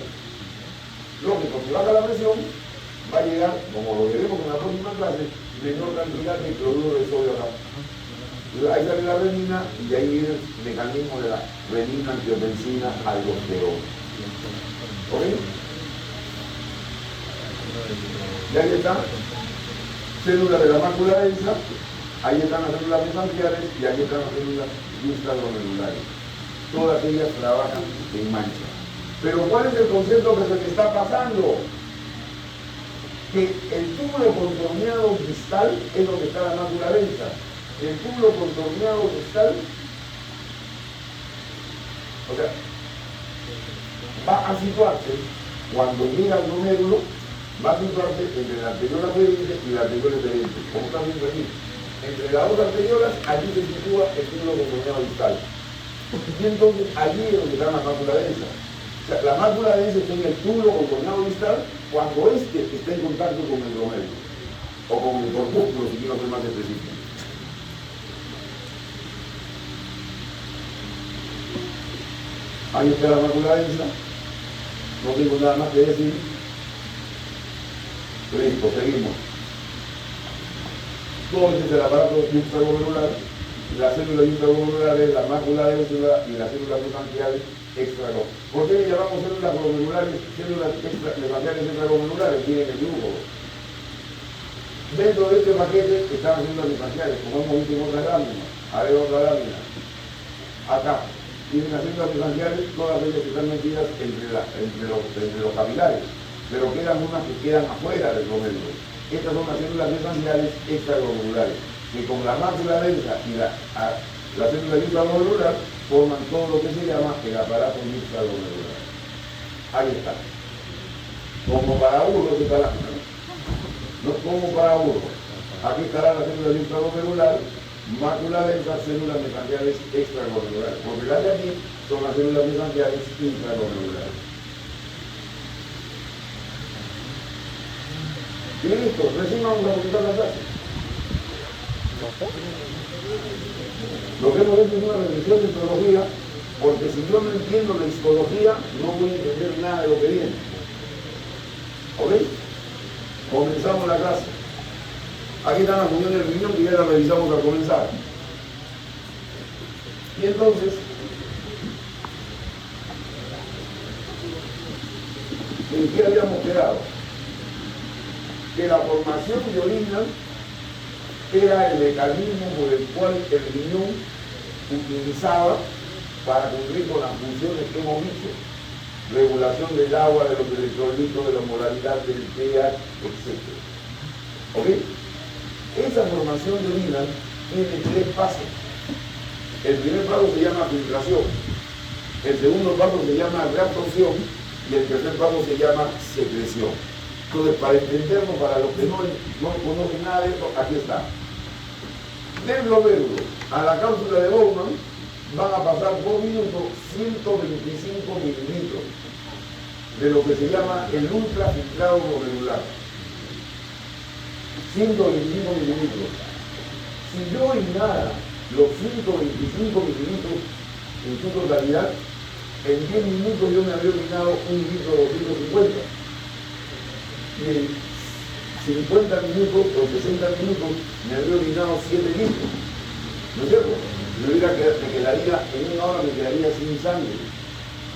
Lógico, si baja la presión, va a llegar, como lo veremos en la próxima clase, menor cantidad de cloruro de sodio acá. Ahí sale la renina y de ahí viene el mecanismo de la renina, angiotensina, aldosterona. ¿Ok? Y ahí está, células de la mácula densa, ahí están las células mesangiales y aquí están las células extraglomerulares. Todas ellas trabajan en mancha. Pero ¿cuál es el concepto que se te está pasando? Que el túbulo contorneado distal es donde está la mácula densa. El túbulo contorneado distal, o sea, va a situarse, cuando llega al glomérulo, va a situarse entre la arteriola aferente y la arteriola deferente, como están viendo aquí. Entre las dos arteriolas, allí se sitúa el túbulo contorneado distal. Y entonces allí es donde está la mácula densa. O sea, la mácula densa está en el túbulo contorneado distal cuando éste está en contacto con el glomérulo, o con el corpúsculo, si quiero ser más específico. Ahí está la mácula densa. No tengo nada más que decir. Listo, seguimos. Todo este es el aparato extraglomerular. las células intraglomerares, la mácula densa y las células mesangiales extraglomerares. ¿Por qué le llamamos células glomerulares, células mesangiales extraglomerares? Miren el dibujo. Dentro de este paquete están las células mesangiales, como hemos visto en otras láminas. A ver otra lámina. Acá. Tienen las células mesangiales, todas ellas están metidas entre los capilares, pero quedan unas que quedan afuera del glomérulo. Estas son las células mesangiales extraglomerares, que con la mácula densa y la célula intraglomerular forman todo lo que se llama el aparato intraglomerular. Ahí está. Como para uno está la lámina, ¿no? Como para uno. Aquí estará la célula intraglomerular, mácula densa, células mesangiales extraglomerares. Porque las de aquí son las células mesangiales intraglomerares. Y listo, recién vamos a completar la clase. Lo que hemos hecho es una revisión de histología, porque si yo no entiendo la histología, no voy a entender nada de lo que viene. ¿Ok? Comenzamos la clase. Aquí están las funciones del riñón que ya las revisamos al comenzar. Y entonces, ¿en qué habíamos quedado? Que la formación de orina era el mecanismo por el cual el riñón utilizaba para cumplir con las funciones que hemos visto. Regulación del agua, de los electrolitos, de la molaridad del pH, etc. ¿Ok? Esa formación de orina tiene 3 pasos. El primer paso se llama filtración, el segundo paso se llama reabsorción y el tercer paso se llama secreción. Entonces, para entendernos, para los que no conocen nada de esto, aquí está. Del glomérulo a la cápsula de Bowman van a pasar por minuto 125 mililitros de lo que se llama el ultrafiltrado glomerular. 125 mililitros. Si yo orinara los 125 mililitros en su totalidad, en 10 minutos yo me habría orinado 1 litro 250. Y en 50 minutos o 60 minutos me habría orinado 7 litros. ¿No es cierto? Me quedaría, en 1 hora me quedaría sin sangre.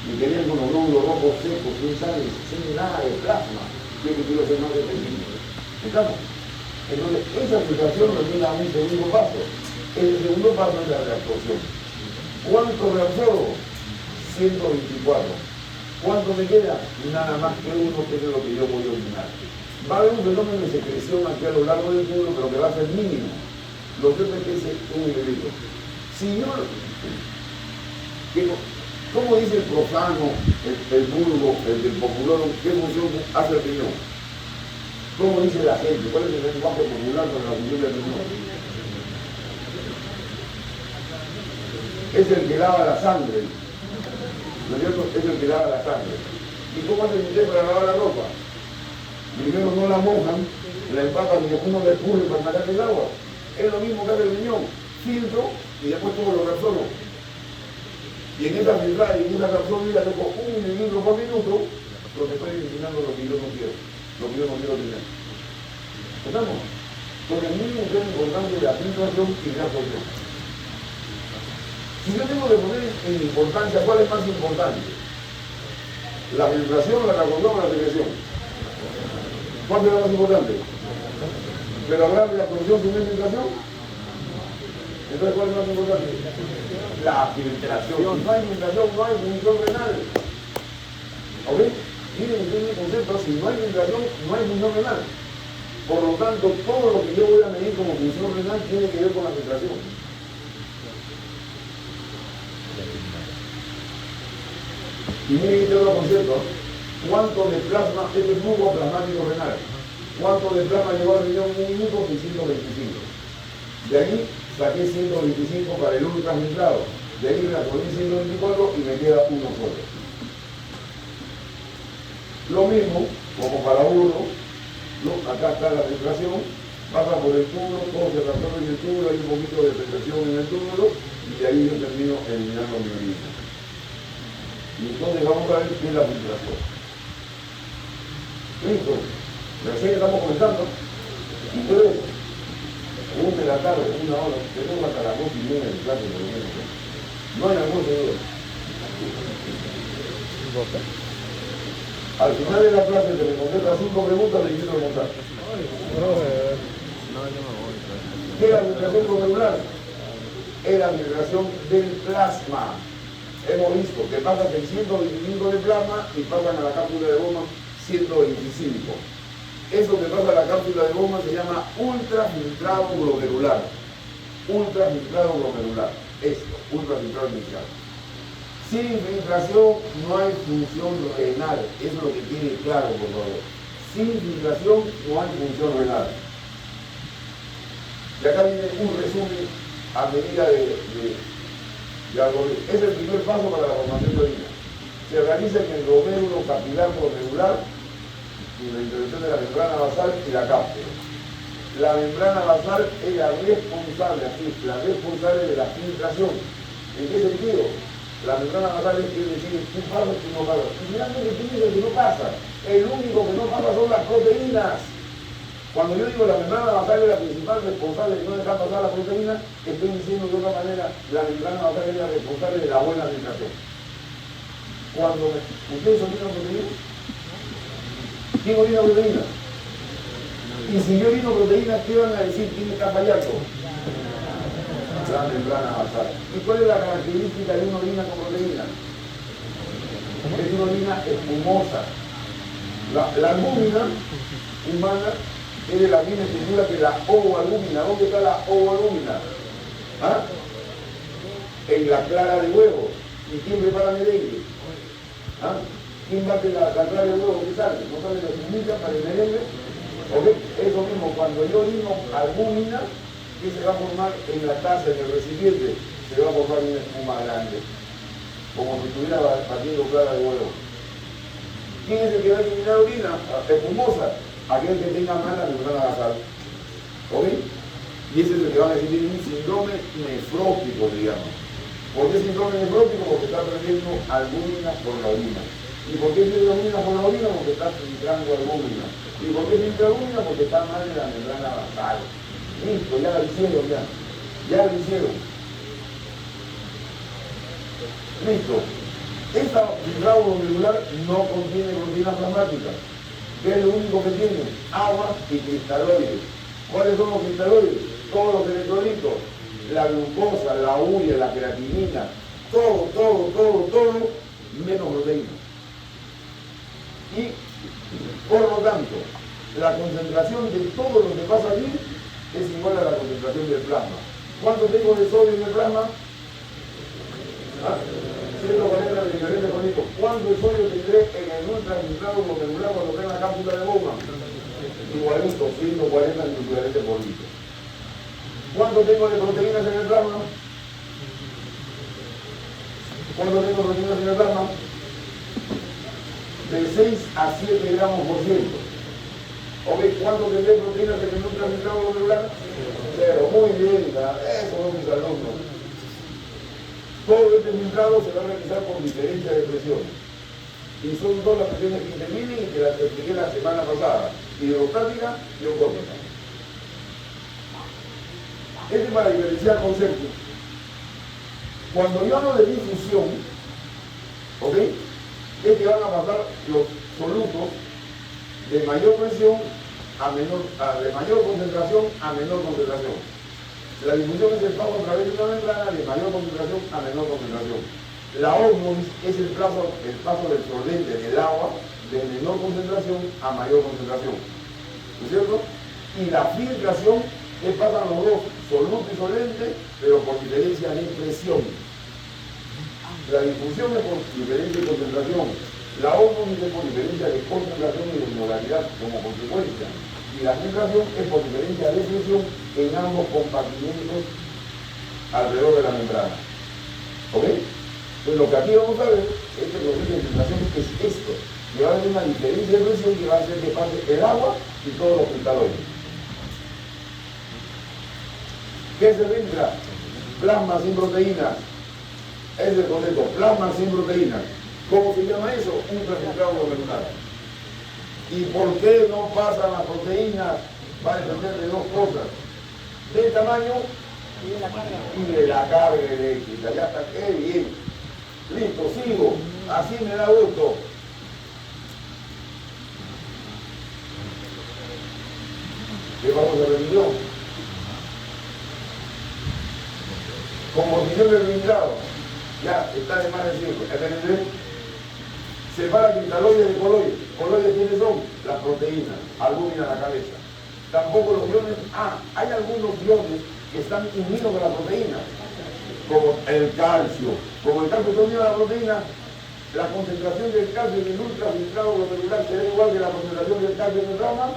Me quedarían con los glóbulos rojos secos, sin sangre, sin nada de plasma. Yo que quiero ser más dependiente. ¿Estamos? Entonces, esa filtración nos lleva a un segundo paso. El segundo paso es la reabsorción. ¿Cuánto reabsorbo? 124. ¿Cuánto me queda? Nada más que 1, que es lo que yo voy a orinar. Va a haber un fenómeno de secreción aquí a lo largo del túbulo, pero que va a ser mínimo. Lo que es que es 1 mililitro. Si yo, ¿cómo dice el profano, el vulgo, el del popular, qué función hace el riñón? ¿Cómo dice la gente? ¿Cuál es el lenguaje popular para la función del riñón? Es el que lava la sangre. ¿No es cierto? Es el que lava la sangre. ¿Y cómo hace usted para lavar la ropa? Primero no la mojan, la empapan y después no le escurren para sacar el agua. Es lo mismo que hace el riñón. Filtro y después todo lo reabsorbo. Y en esa filtrada y en esa reabsorbida yo cojo 1 mililitro por minuto, lo que estoy eliminando lo que yo no quiero. Lo que yo no quiero tener. ¿Estamos? Porque el mínimo es importante la filtración y la absorción. Si yo tengo que poner en importancia, ¿cuál es más importante? ¿La filtración, la reabsorción o la secreción? ¿Cuál es la más importante? ¿Pero hablar de la absorción sin filtración? Entonces, ¿cuál es más importante? La filtración. Si no hay filtración, no hay función renal. ¿Ok? Miren ustedes mi concepto, si no hay filtración, no hay función renal. Por lo tanto, todo lo que yo voy a medir como función renal tiene que ver con la filtración. Y miren este otro concepto. ¿Cuánto de plasma, este es flujo plasmático renal? ¿Cuánto de plasma llegó al riñón en 1 minuto? 125. De ahí saqué 125 para el ultrafiltrado. De ahí me acordé 124 y me queda 1 solo. Lo mismo, como para uno, ¿no? Acá está la filtración, pasa por el túbulo, todo se reabsorbe en el túbulo, hay un poquito de secreción en el túbulo y de ahí yo termino eliminando mi orina. Y entonces vamos a ver qué es la filtración. Listo, recién estamos comenzando. Entonces, pregúntele a la tarde, 1 hora, tenemos hasta las 2:30 de clase por lo menos, ¿no? No hay almuerzo de hora. Al final de la clase te me contestas 5 preguntas y quiero almorzar. ¿Qué es la filtración glomerular? Es la filtración del plasma. Hemos visto que pasan el 125 de plasma y pasan a la cápsula de goma 125. Eso que pasa a la cápsula de goma se llama ultrafiltrado glomerular. Ultrafiltrado glomerular. Esto, ultrafiltrado inicial. Sin filtración no hay función renal. Eso es lo que tiene claro, por favor. Sin filtración no hay función renal. Y acá viene un resumen a medida de algoritmo. Es el primer paso para la formación de orina. Se realiza en el glomérulo capilar glomerular y la intervención de la membrana basal y la cápsula. La membrana basal es la responsable, la responsable de la filtración. ¿En qué sentido? La membrana basal es decir, tú pasas, tú no pasas. Y finalmente tú dices que no pasa. El único que no pasa son las proteínas. Cuando yo digo la membrana basal es la principal responsable de no dejar pasar la proteína, estoy diciendo de otra manera, la membrana basal es la responsable de la buena filtración. ¿Ustedes orinan proteína? ¿Quién orina proteína? Y si yo orino proteína, ¿qué van a decir? ¿Quién está fallando? La membrana basal. ¿Y cuál es la característica de una orina con proteína? Es una orina espumosa. La albúmina humana es de la misma estructura que la ovoalbúmina. ¿Dónde está la ovoalbúmina? ¿Ah? En la clara de huevo. ¿Y quién prepara merengue? ¿Ah? ¿Quién bate la clara de huevo que sale? ¿No sale la semilla para el merengue? ¿Ok? Eso mismo, cuando yo orino albúmina, ¿qué se va a formar en la taza, en el recipiente? Se va a formar una espuma grande, como si estuviera batiendo clara de huevo. ¿Quién es el que va a eliminar orina? Espumosa. Aquel que tenga mala membrana basal. ¿Ok? Y ese es el que van a decir un síndrome nefrótico, digamos. ¿Por qué síndrome nefrótico? Porque está perdiendo albúmina por la orina. ¿Y por qué pierde albúmina por la orina? Porque está filtrando albúmina. ¿Y por qué filtra albúmina? Porque está mal en la membrana basal. Listo, ya la hicieron, ya. Ya la hicieron. Listo. Esta filtrado glomerular no contiene proteína plasmática. ¿Qué es lo único que tiene? Agua y cristaloides. ¿Cuáles son los cristaloides? Todos los electrolitos. La glucosa, la urea, la creatinina. Todo, menos proteína. Y, por lo tanto, la concentración de todo lo que pasa allí es igual a la concentración del plasma. ¿Cuánto tengo de sodio en el plasma? 140 miligramos por litro. ¿Cuánto de sodio tendré en el ultrafiltrado glomerular cuando tenga la cápsula de goma? Igualito, 140 miligramos por litro. ¿Cuánto tengo de proteínas en el plasma? ¿Cuánto tengo de proteínas en el plasma? De 6 a 7 gramos por ciento. ¿Ok? ¿Cuánto tendré proteínas en el ultrafiltrado glomerular? 0. Muy bien, eso son mis alumnos. Todo este filtrado se va a realizar por diferencia de presión. Y son dos las presiones que intervienen y que las expliqué la semana pasada. Hidrostática y osmótica. Este es para diferenciar conceptos. Cuando yo hablo de difusión, ¿ok? Es que van a pasar los solutos de mayor presión de mayor concentración a menor concentración. La difusión es el paso a través de una membrana de mayor concentración a menor concentración. La ósmosis es el paso del solvente del agua de menor concentración a mayor concentración. ¿No es cierto? Y la filtración es pasan los dos, soluto y solvente, pero por diferencia de presión. La difusión es por diferencia de concentración. La ósmosis es por diferencia de concentración y de molaridad como consecuencia. Y la filtración es por diferencia de presión en ambos compartimentos alrededor de la membrana. ¿Ok? Entonces lo que aquí vamos a ver, este proceso de filtración es esto, que va a haber una diferencia de presión que va a hacer que pase el agua y todos los cristaloides. ¿Qué se filtra? Plasma sin proteínas. Es el concepto, plasma sin proteínas. ¿Cómo se llama eso? Ultrafiltrado glomerular. ¿Y por qué no pasan las proteínas? Va a depender de dos cosas. del tamaño Y de la carga. y de la carga eléctrica. Ya está, qué bien. Listo, sigo. Así me da gusto. ¿Qué pasó? Se repitió. Composición del blindado. Ya, está de más decir. ¿Entendés? Separa cristaloides de coloides. ¿Coloides quiénes son? Las proteínas. Albúmina en la cabeza. Tampoco los iones. Hay algunos iones que están unidos con la proteína. Como el calcio. Como el calcio está unido a la proteína, la concentración del calcio en el ultrafiltrado glomerular será igual que la concentración del calcio en el plasma.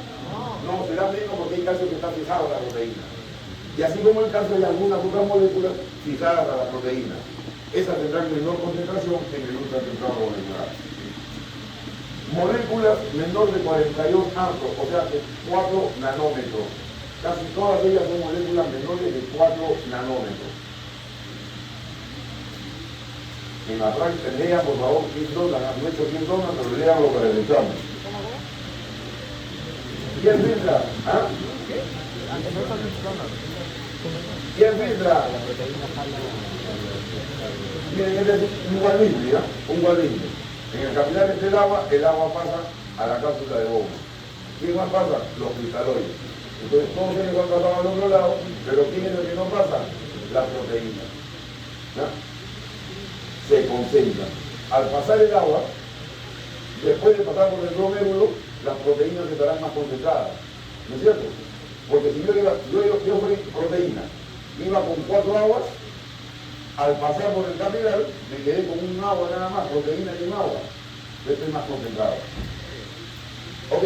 No, será menos porque hay calcio que está fijado a la proteína. Y así como el calcio hay algunas otras moléculas fijadas a la proteína. Esas tendrán menor concentración en el ultrafiltrado glomerular. Moléculas menor de 42 angstrom, o sea, de 4 nanómetros. Casi todas ellas son moléculas menores de 4 nanómetros. En la práctica, lean por favor, no he hecho 100 tomas, pero leanlo para el examen. ¿Quién filtra? ¿Quién filtra? Miren, este es un gualmín, ¿ya? Un gualmín. En el capilar está el agua pasa a la cápsula de bomba. ¿Quién más pasa? Los cristaloides. Entonces todos ellos van pasando al otro lado, pero ¿quién es el que no pasa? Las proteínas. ¿Ya? Se concentran. Al pasar el agua, después de pasar por el glomérulo, las proteínas estarán más concentradas. ¿No es cierto? Porque si yo fui proteína, iba con 4 aguas, al pasar por el capilar, me quedé con un agua nada más, proteína y un agua. Estoy más concentrado. ¿Ok?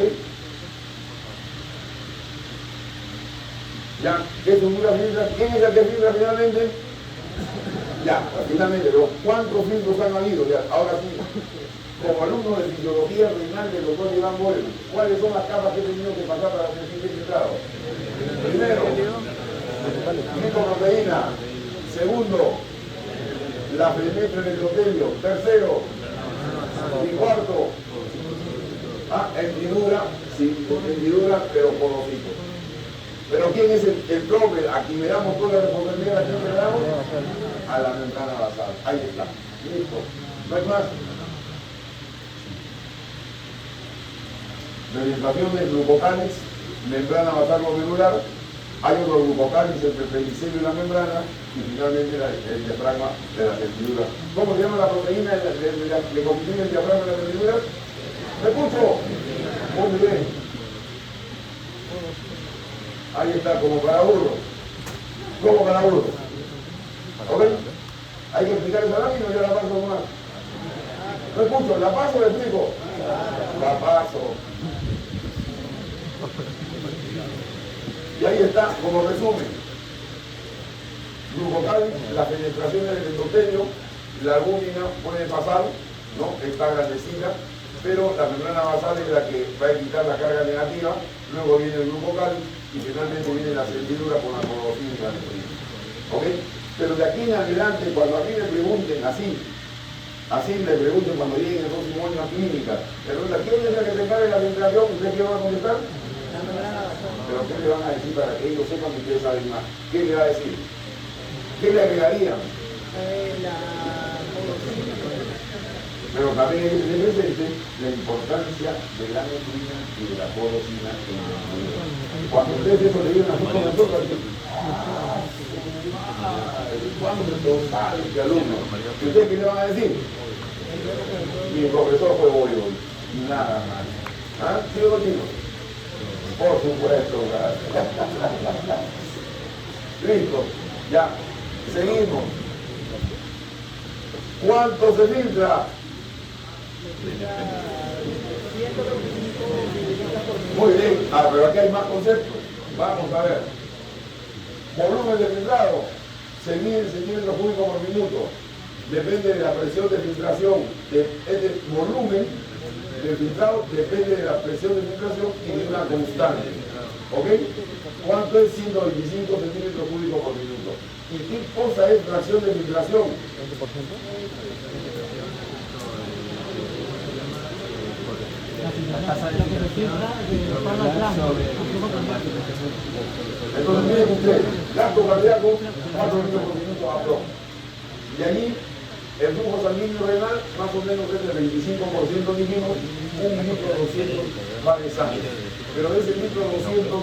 Ya, ¿qué estructura filtra? ¿Quién es el que filtra finalmente? Ya, finalmente, pero ¿cuántos filtros han habido? Ya, ahora sí, como alumno de fisiología renal del doctor Iván Borel, ¿cuáles son las capas que he tenido que pasar para ser filtrado? Primero, glicoproteína. Segundo, la fenestra en el endotelio. Tercero, y cuarto, hendidura, sí, hendidura, pero porosito. Pero ¿quién es el profe? Aquí le damos toda la responsabilidad, ¿a quién le damos? A la membrana basal. Ahí está. Listo. ¿No hay más? Mediación de glucocálix, membrana basal glomerular. Hay otro glucocálix entre el pedicelo y la membrana. Y finalmente el diafragma de las hendiduras. ¿Cómo se llama la proteína de constituye el diafragma de las hendiduras? ¡Repucho! Muy bien. Ahí está, como para burro. Como para burro. ¿Ok? Hay que explicar esa lámina y yo la paso más. No escucho, ¿la paso o la explico? La paso. Y ahí está, como resumen. Glucocálix, la penetración del endotelio, la albúmina puede pasar, ¿no? Está grandecita, pero la membrana basal es la que va a evitar la carga negativa, luego viene el glucocálix y finalmente viene la hendiduras con la porosina y la nefrina. ¿Ok? Pero de aquí en adelante, cuando a mí me pregunten así le pregunten cuando lleguen el próximo año a clínica, pregunta, ¿quién es el que se encarga de la ventilación? ¿Ustedes qué van a contestar? La membrana basal. Pero ¿qué le van a decir para que ellos sepan que ustedes saben más? ¿Qué le va a decir? ¿Qué le agregarían? La porosina. Pero también hay que tener presente la importancia de la nefrina y de la porosina en el endotelio. Cuando ustedes eso le digan así con nosotros, ¿cuándo saben que alumno? ¿Y ustedes qué le van a decir? Mi profesor fue hoy, nada más. ¿Ah? ¿Sí o no, chicos? Por supuesto, gracias. Listo, ya. Seguimos. ¿Cuánto se filtra? 125 mililitros por minuto. Muy bien. Pero aquí hay más conceptos. Vamos a ver. Volumen de filtrado. 6.000 centímetros cúbicos por minuto. Depende de la presión de filtración. Este volumen de filtrado depende de la presión de filtración y de una constante. ¿Ok? ¿Cuánto es 125 centímetros cúbicos por minuto? ¿Y qué cosa es fracción de filtración? 20%. Entonces miren ustedes, gasto cardíaco, 4 litros por minuto aprox. Y allí el flujo sanguíneo renal más o menos es del 25% dijimos, 1 litro 200 va de sangre. Pero de ese litro 200,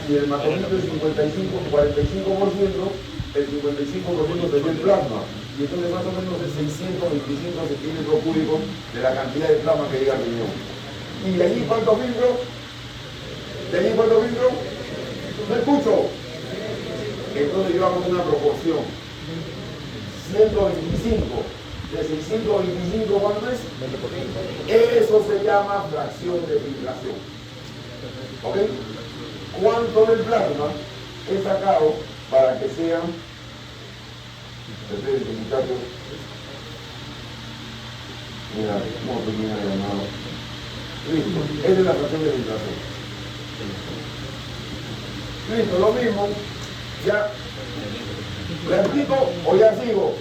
si el hematocrito es 45%, el 55% sería el plasma. Y entonces más o menos es 625 centímetros cúbicos de la cantidad de plasma que llega al riñón. ¿Y de allí cuántos filtros? ¿De allí cuántos filtros? No escucho. Entonces yo hago una proporción. 125 de 625, ¿cuánto es? 20%. Eso se llama fracción de filtración. ¿Ok? ¿Cuánto del plasma he sacado para que sean, muchachos? Mira, como pequeña llamada. Listo, esa es la fracción de filtración. Listo, lo mismo, ya. ¿Le repito o ya sigo?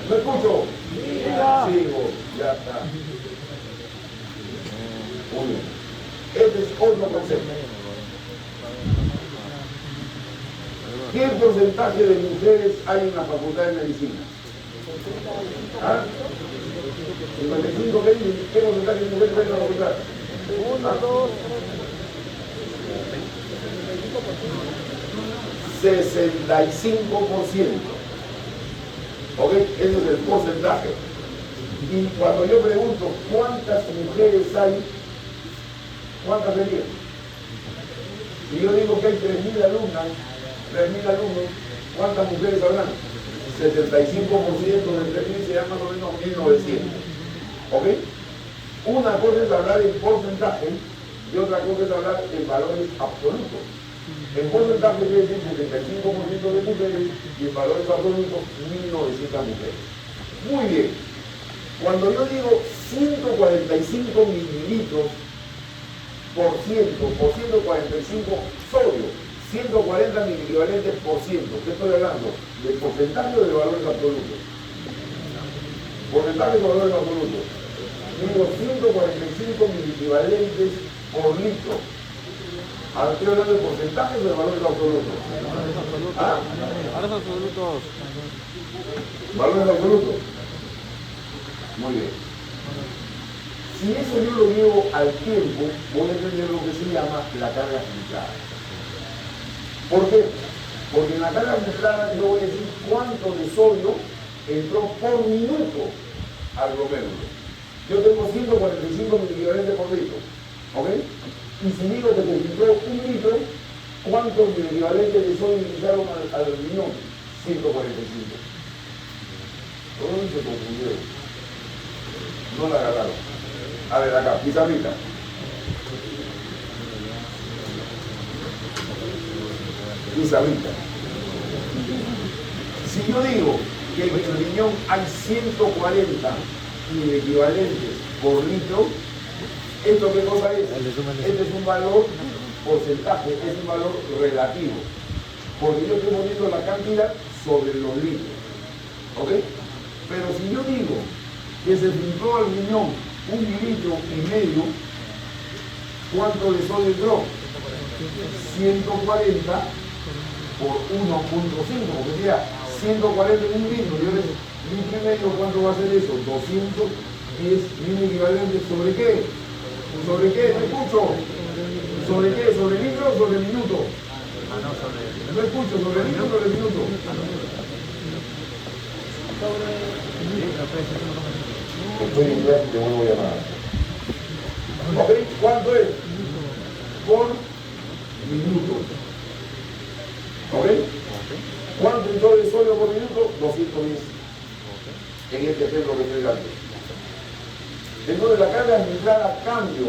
¿No escucho? Sigo, ya está. Muy bien. Este es otro concepto. ¿Qué porcentaje de mujeres hay en la Facultad de Medicina? ¿Ah? 55, ¿qué porcentaje de mujeres hay en la facultad? 1, 2, 65%. ¿Ok? Ese es el porcentaje. Y cuando yo pregunto cuántas mujeres hay, ¿cuántas serían? Si yo digo que hay 3.000 alumnos, ¿cuántas mujeres habrán? 75% de 3.000 serían más o menos 1.900. ¿Ok? Una cosa es hablar en porcentaje y otra cosa es hablar en valores absolutos. En porcentaje quiere decir 75% de mujeres y en valores absolutos 1.900 mujeres. Muy bien. Cuando yo digo 145 mililitros por ciento, por 145 sodio, 140 miliequivalentes por ciento, ¿qué estoy hablando? ¿Del porcentaje o de valores absolutos? Porcentaje de valores absolutos. Digo 145 miliequivalentes por litro. Ahora estoy hablando de porcentajes o de valores absolutos. ¿Ah? Valores absolutos. Valores absolutos. Muy bien. Si eso yo lo llevo al tiempo, voy a tener lo que se llama la carga filtrada. ¿Por qué? Porque en la carga filtrada yo voy a decir cuánto de sodio entró por minuto al glomérulo. Yo tengo 145 miliequivalentes por litro. ¿Ok? Y si digo que se filtró 1 litro, ¿cuántos miliequivalentes de sodio ingresaron al riñón? 145. Todo se confundieron. No la agarraron. A ver, acá, pizarrita. Pizarrita. Si yo digo que en el riñón hay 140 miliequivalentes por litro, ¿esto qué cosa es? Este es un valor porcentaje, es un valor relativo. Porque yo estoy poniendo la cantidad sobre los litros. ¿Ok? Pero si yo digo que se filtró al riñón 1,5 litros, ¿cuánto de sodio entró? 140 por 1.5, porque sería 140 en 1 litro. Yo les litro y medio, ¿cuánto va a ser eso? 210 miliequivalentes. ¿Sobre qué? ¿Sobre qué? No escucho. ¿Sobre qué? ¿Sobre litro o sobre minuto? No escucho, ¿sobre litro o sobre minuto? Estoy en inglés, te vuelvo a llamar. ¿Ok? ¿Cuánto es? Por minuto. ¿Ok? ¿Cuánto entró de sodio por minuto? 210. En este ejemplo que estoy dando. Entonces la carga filtrada cambio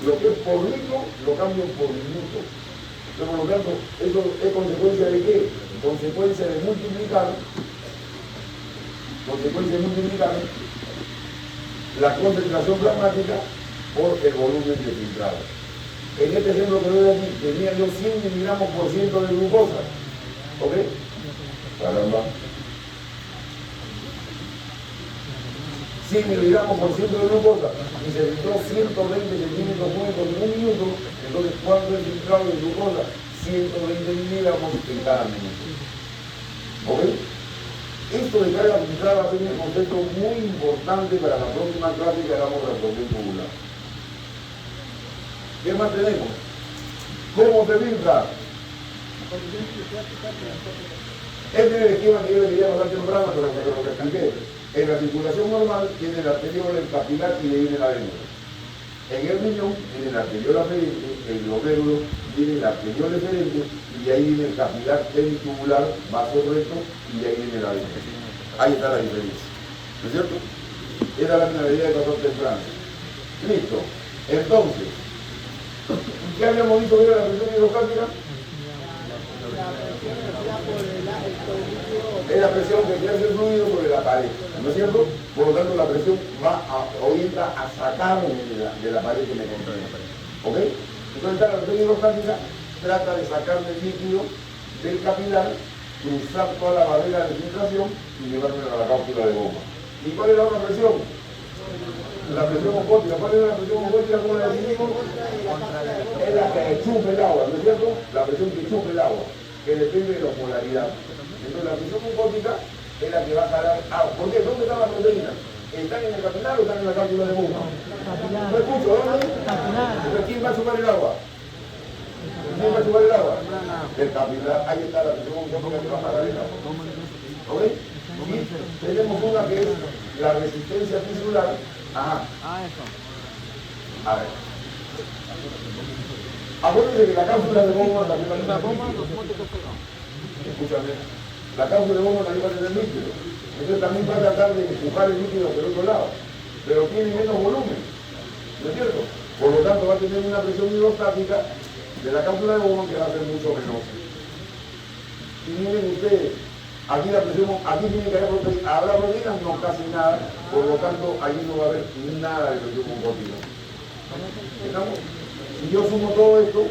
lo que es por litro, lo cambio por minuto. Entonces, por lo tanto, ¿eso es consecuencia de qué? Consecuencia de multiplicar la concentración plasmática por el volumen de filtrado. En este ejemplo que doy aquí, tenía yo 100 miligramos por ciento de glucosa. ¿Ok? Caramba. 100 miligramos por ciento de glucosa y se filtró 120 centímetros cúbicos en un minuto, entonces ¿cuánto es filtrado de glucosa? 120 miligramos en cada minuto. ¿Ok? Esto de carga filtrada va a ser un concepto muy importante para la próxima clase que hagamos de absorción tubular. ¿Qué más tenemos? ¿Cómo se filtra? Este es el esquema que yo le quería pasar temprano, pero lo que expliqué. En la circulación normal tiene la arteriola, el capilar y de ahí viene la vena. En el riñón tiene la arteriola ferente, el glomérulo tiene la arteriola eferente y de ahí viene el capilar peritubular, vaso recto y de ahí viene la vena. Ahí está la diferencia. ¿No es cierto? Esa es la finalidad de pasar temprano. Listo. Entonces, ¿qué habíamos visto que era la presión hidrostática? Es la presión que ejerce el fluido sobre la pared, ¿no es cierto? Por lo tanto, la presión va a orientar a sacarme de la pared que me contiene. ¿Ok? Entonces, la presión hidrostática trata de sacarme el líquido del capilar, cruzar toda la barrera de filtración y llevarme a la cápsula de bomba. ¿Y cuál es la otra presión? La presión osmótica. ¿Cuál es la presión osmótica? ¿Cómo la definimos? Es la que chupa el agua, ¿no es cierto? La presión que chupa el agua, que depende de la polaridad. Entonces la presión osmótica es la que va a jalar agua. ¿Por qué? ¿Dónde están las proteínas? ¿Están en el capilar o están en la cápsula de bomba? No escucho, ¿dónde? Entonces, ¿quién va a chupar el agua? ¿Quién va a chupar el agua? El capilar. Ahí está la presión osmótica que va a jalar el agua. ¿Ok? Y tenemos una que es la resistencia tisular. Ajá. Eso. A ver. Acuérdense que la cápsula de bomba también va a tener líquido. Escúchame. La cápsula de bomba también va a tener líquido. Entonces también va a tratar de empujar el líquido hacia el otro lado. Pero tiene menos volumen. ¿No es cierto? Por lo tanto va a tener una presión hidrostática de la cápsula de bomba que va a ser mucho menor. Y miren ustedes. Aquí la presión, aquí tiene que haber proteínas, habrá proteínas, no casi nada, por lo tanto allí no va a haber nada de presión osmótica. ¿Estamos? Si yo sumo todo esto,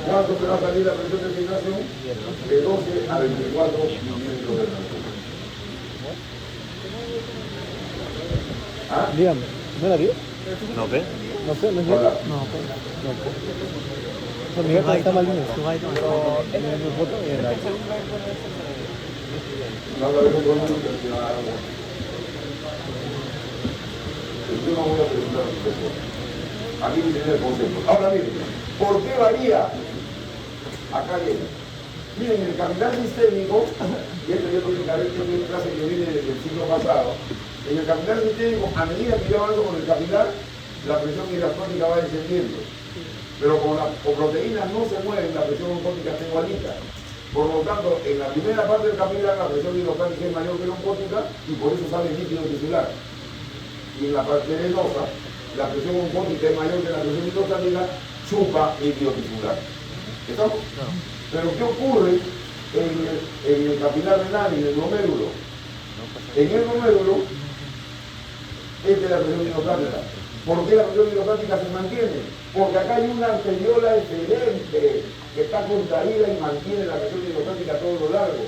¿cuánto se va a salir la presión de filtración? De 12 a 24 milímetros de mercurio. ¿Ah? Dígame, ¿no la vio? ¿No ve? No sé, no es Hola. No, mi gato está mal bien. Pero en mi foto y en la No habrá ningún problema que se haga algo. Yo no voy a preguntar después. Aquí viene el concepto. Ahora miren, ¿por qué varía? Acá viene. Miren, el capilar sistémico, y esto yo tengo que haber tenido una clase que viene del siglo pasado, en el capilar sistémico, a medida que yo avanzo con el capilar, la presión hidrostática va descendiendo. Pero como las proteínas no se mueven, la presión osmótica está igualita. Por lo tanto, en la primera parte del capilar la presión hidrostática es mayor que la osmótica y por eso sale líquido tisular. Y en la parte venosa, la presión osmótica es mayor que la presión hidrostática, chupa líquido tisular. ¿Estamos? No. Pero ¿qué ocurre en el capilar renal y en el glomérulo? En el glomérulo, esta es la presión hidrostática. ¿Por qué la presión hidrostática se mantiene? Porque acá hay una arteriola excelente que está contraída y mantiene la presión hidrostática a todo lo largo.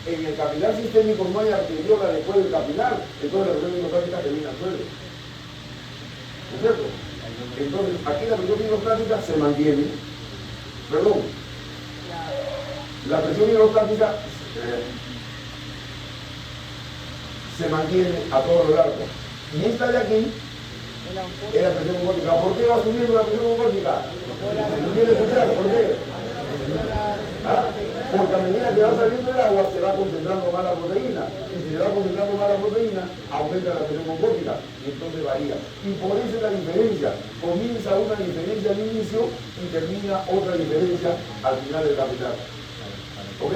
En el capilar sistémico no hay arteriola después del capilar, entonces la presión hidrostática termina al suelo. ¿No es cierto? Entonces, aquí la presión hidrostática se mantiene. Perdón. La presión hidrostática se mantiene a todo lo largo. Y esta de aquí es la presión osmótica. ¿Por qué va subiendo la presión osmótica? ¿No quiere escuchar? ¿Por qué? ¿Ah? Porque a medida que va saliendo el agua se va concentrando más la proteína. Y si se va concentrando más la proteína, aumenta la presión osmótica. Y entonces varía. Y por eso es la diferencia. Comienza una diferencia al inicio y termina otra diferencia al final del capilar. ¿Ok?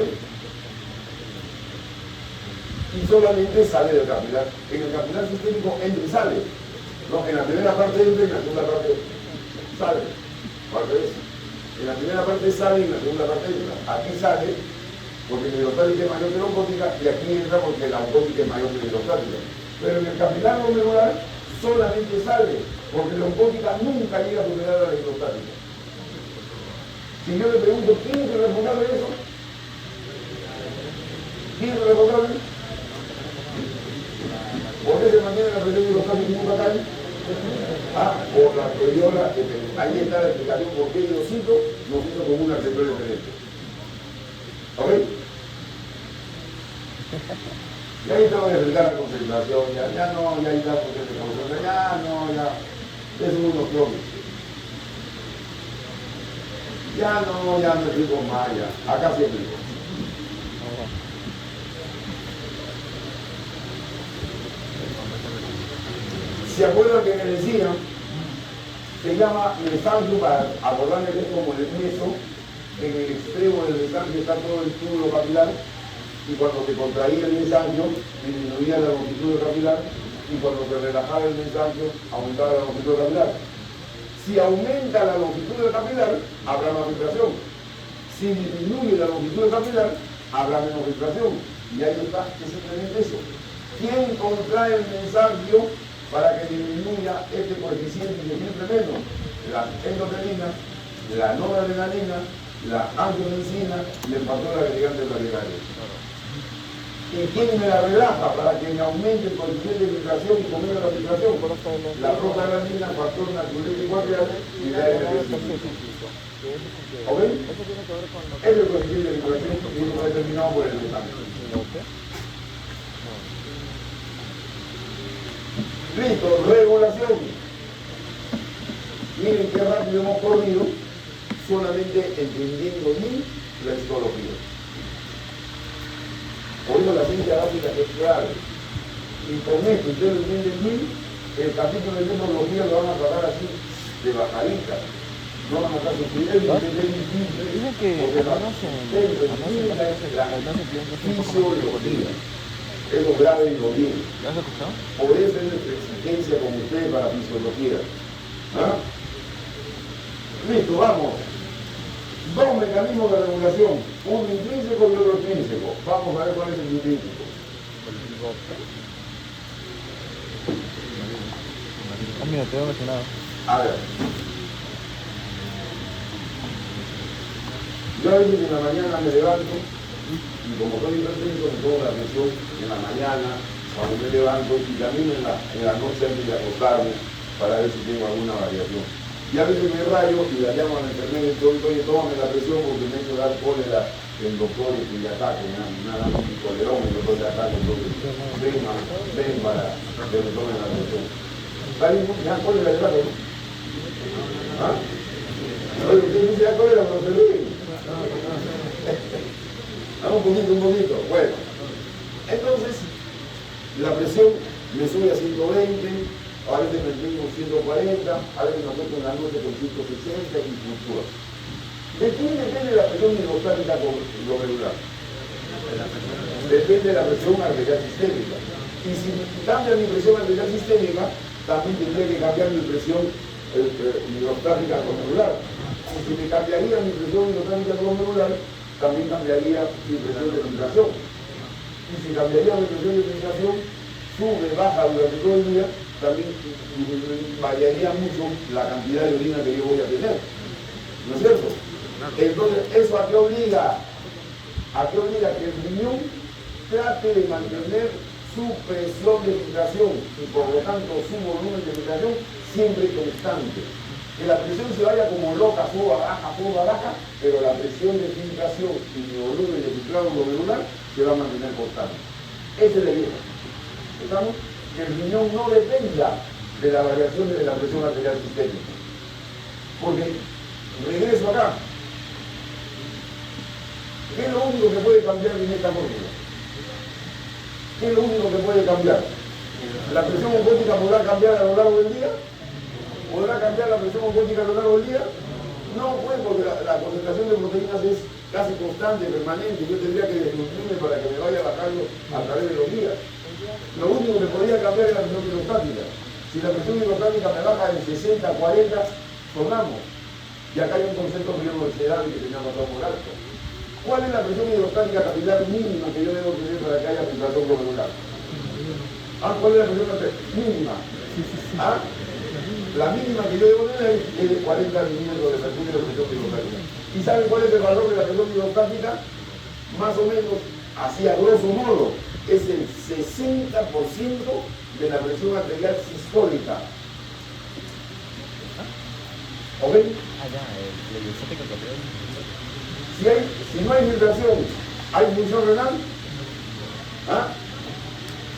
Y solamente sale del capilar. En el capilar sistémico entra y sale. No, en la primera parte entra y en la segunda parte sale. Al revés. En la primera parte sale y en la segunda parte entra. Aquí sale porque la hidrostática es mayor que la osmótica y aquí entra porque la osmótica es mayor que la hidrostática. Pero en el capilar glomerular solamente sale porque la osmótica nunca llega a superar a la hidrostática. Si yo le pregunto, ¿quién es el responsable de eso? ¿Quién es el responsable? mantiene la presión hidrostática nunca cae? Por la arteriola, ahí está la explicación por qué Diosito nos hizo como un arteriol diferente. ¿Ok? Y ahí te voy a explicar la concentración, ya no, ya ahí está porque se concentra, ya no, ya, es unos clones. Ya no explico más, ya, acá sí explico. ¿Se acuerdan que me decían? Se llama mesangio, para acordarme que es como el meso, en el extremo del mesangio está todo el túbulo capilar, y cuando se contraía el mesangio, disminuía la longitud capilar, y cuando se relajaba el mesangio, aumentaba la longitud capilar. Si aumenta la longitud capilar, habrá más filtración. Si disminuye la longitud capilar, habrá menos filtración. Y ahí está, es simplemente eso. ¿Quién contrae el mesangio para que disminuya este coeficiente y siempre menos? La endotelina, la noradrenalina, la angiotensina y el factor agregante planetario. ¿Y quién me la relaja para que me aumente el coeficiente de filtración y conmigo la filtración? La prostaglandina, factor natriurético arterial y la NRS. ¿Ok? Es el coeficiente de filtración y eso está determinado por el mesangio. Listo, regulación. Miren qué rápido hemos corrido solamente entendiendo bien la histología. Por eso la ciencia básica es clave. Y con esto ustedes lo entienden bien, el capítulo de histología lo van a tratar así, de bajadita. No van a estar sufriendo, Dicen que al menos fisiología. Es lo grave y lo bien. ¿Lo has escuchado? Por eso es nuestra exigencia con ustedes para fisiología. Listo, vamos. Dos mecanismos de regulación, uno intrínseco y otro extrínseco. Vamos a ver cuál es el intrínseco. Mira, te veo mencionado. A ver. Yo a veces en la mañana me levanto y como soy hipertenso me pongo la presión en la mañana, cuando me levanto y también en la noche antes de acostarme para ver si tengo alguna variación. Y a veces me rayo y la llamo a la enfermera y digo, oye, tómame la presión porque me he hecho dar cólera el doctor y le ataque, nada más un colerón, el doctor le ataque, entonces ven para que me tomen la presión. ¿Está bien? ¿Ya cólera le ataque? ¿Ah? Oye, usted dice ya cólera, pero se ríe. Un poquito. Bueno, entonces la presión me sube a 120, a veces me tengo 140, a veces me acuesto en la noche con 160 y fluctúa. ¿De quién depende la presión hidrostática glomerular? Depende de la presión arterial sistémica. Y si cambia mi presión arterial sistémica, también tendré que cambiar mi presión hidrostática glomerular. Y si me cambiaría mi presión hidrostática glomerular, también cambiaría mi presión de filtración. Y si cambiaría mi presión de filtración, sube, baja durante todo el día, también variaría mucho la cantidad de orina que yo voy a tener. ¿No es cierto? Entonces, ¿eso a qué obliga? ¿A qué obliga? Que el riñón trate de mantener su presión de filtración y por lo tanto su volumen de filtración siempre constante. Que la presión se vaya como loca, suba, baja, pero la presión de filtración y el volumen de filtrado glomerular se va a mantener constante. Esa es la idea. ¿Estamos? Que el riñón no dependa de la variación de la presión arterial sistémica. Porque, regreso acá, ¿qué es lo único que puede cambiar en esta fórmula? ¿Qué es lo único que puede cambiar? ¿La presión oncótica podrá cambiar a lo largo del día? ¿Podrá cambiar la presión oncótica a lo largo del día? No, pues, porque la concentración de proteínas es casi constante, permanente. Yo tendría que desnutrirme para que me vaya bajando a través de los días. Lo único que podría cambiar es la presión hidrostática. Si la presión hidrostática me baja de 60 a 40, sonamos. Y acá hay un concepto que yo no sé que se llama por alto. ¿Cuál es la presión hidrostática capilar mínima que yo debo tener para que haya filtración glomerular? ¿Cuál es la presión mínima? La mínima que yo debo tener es de 40 milímetros de mercurio de presión hidrostática. ¿Y saben cuál es el valor de la presión hidrostática? Más o menos así a grosso modo, es el 60% de la presión arterial sistólica. ¿Ok? Si no hay filtración, ¿hay función renal? ¿Ah?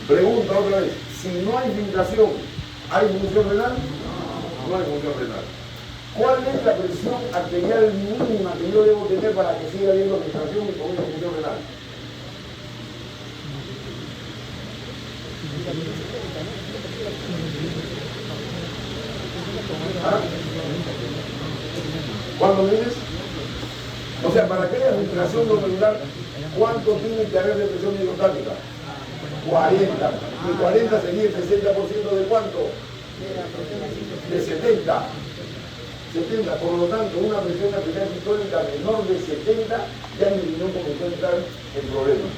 Pregunta otra vez, si no hay filtración, ¿hay función renal? No hay función renal. ¿Cuál es la presión arterial mínima que yo debo tener para que siga habiendo filtración y con una función renal? ¿Ah? ¿Cuánto mides? O sea, para que haya filtración glomerular, ¿cuánto tiene que haber de presión hidrostática? 40. Y 40 sería el 60% de cuánto? De 70. 70. Por lo tanto, una presión arterial sistólica menor de 70 ya mi riñón comenzó a entrar en problemas.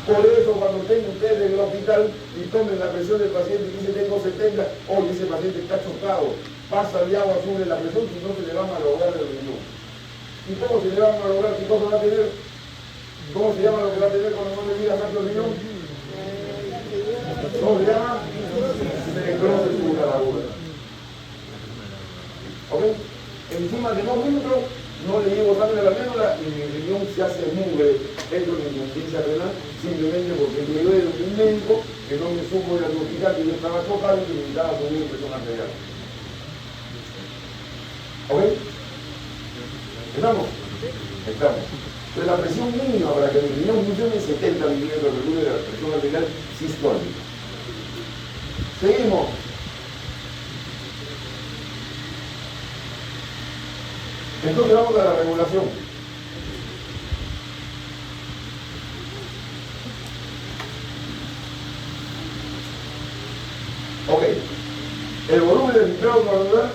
Por eso cuando estén ustedes en el hospital y tomen la presión del paciente y dice tengo 70, oye, ese paciente está chocado, pasa el agua, sube la presión, si no se le va a malograr el riñón. ¿Y cómo se le va a malograr? ¿Qué cosa va a tener? ¿Cómo se llama lo que va a tener cuando no le diga tanto el riñón? ¿Cómo se llama? Necrosis subclavícula. ¿Ok? Encima de 2 minutos no le llevo sangre a la médula y mi riñón se hace mugre dentro de mi insuficiencia renal simplemente porque llegué de un médico que no me supo diagnosticar que yo estaba chocado y que necesitaba subir presión arterial. ¿Ok? ¿Estamos? Estamos. Entonces la presión mínima para que mi riñón funcione es 70 milímetros de mercurio de la presión arterial sistólica. Seguimos. Entonces vamos a la regulación. Ok. El volumen del filtrado glomerular,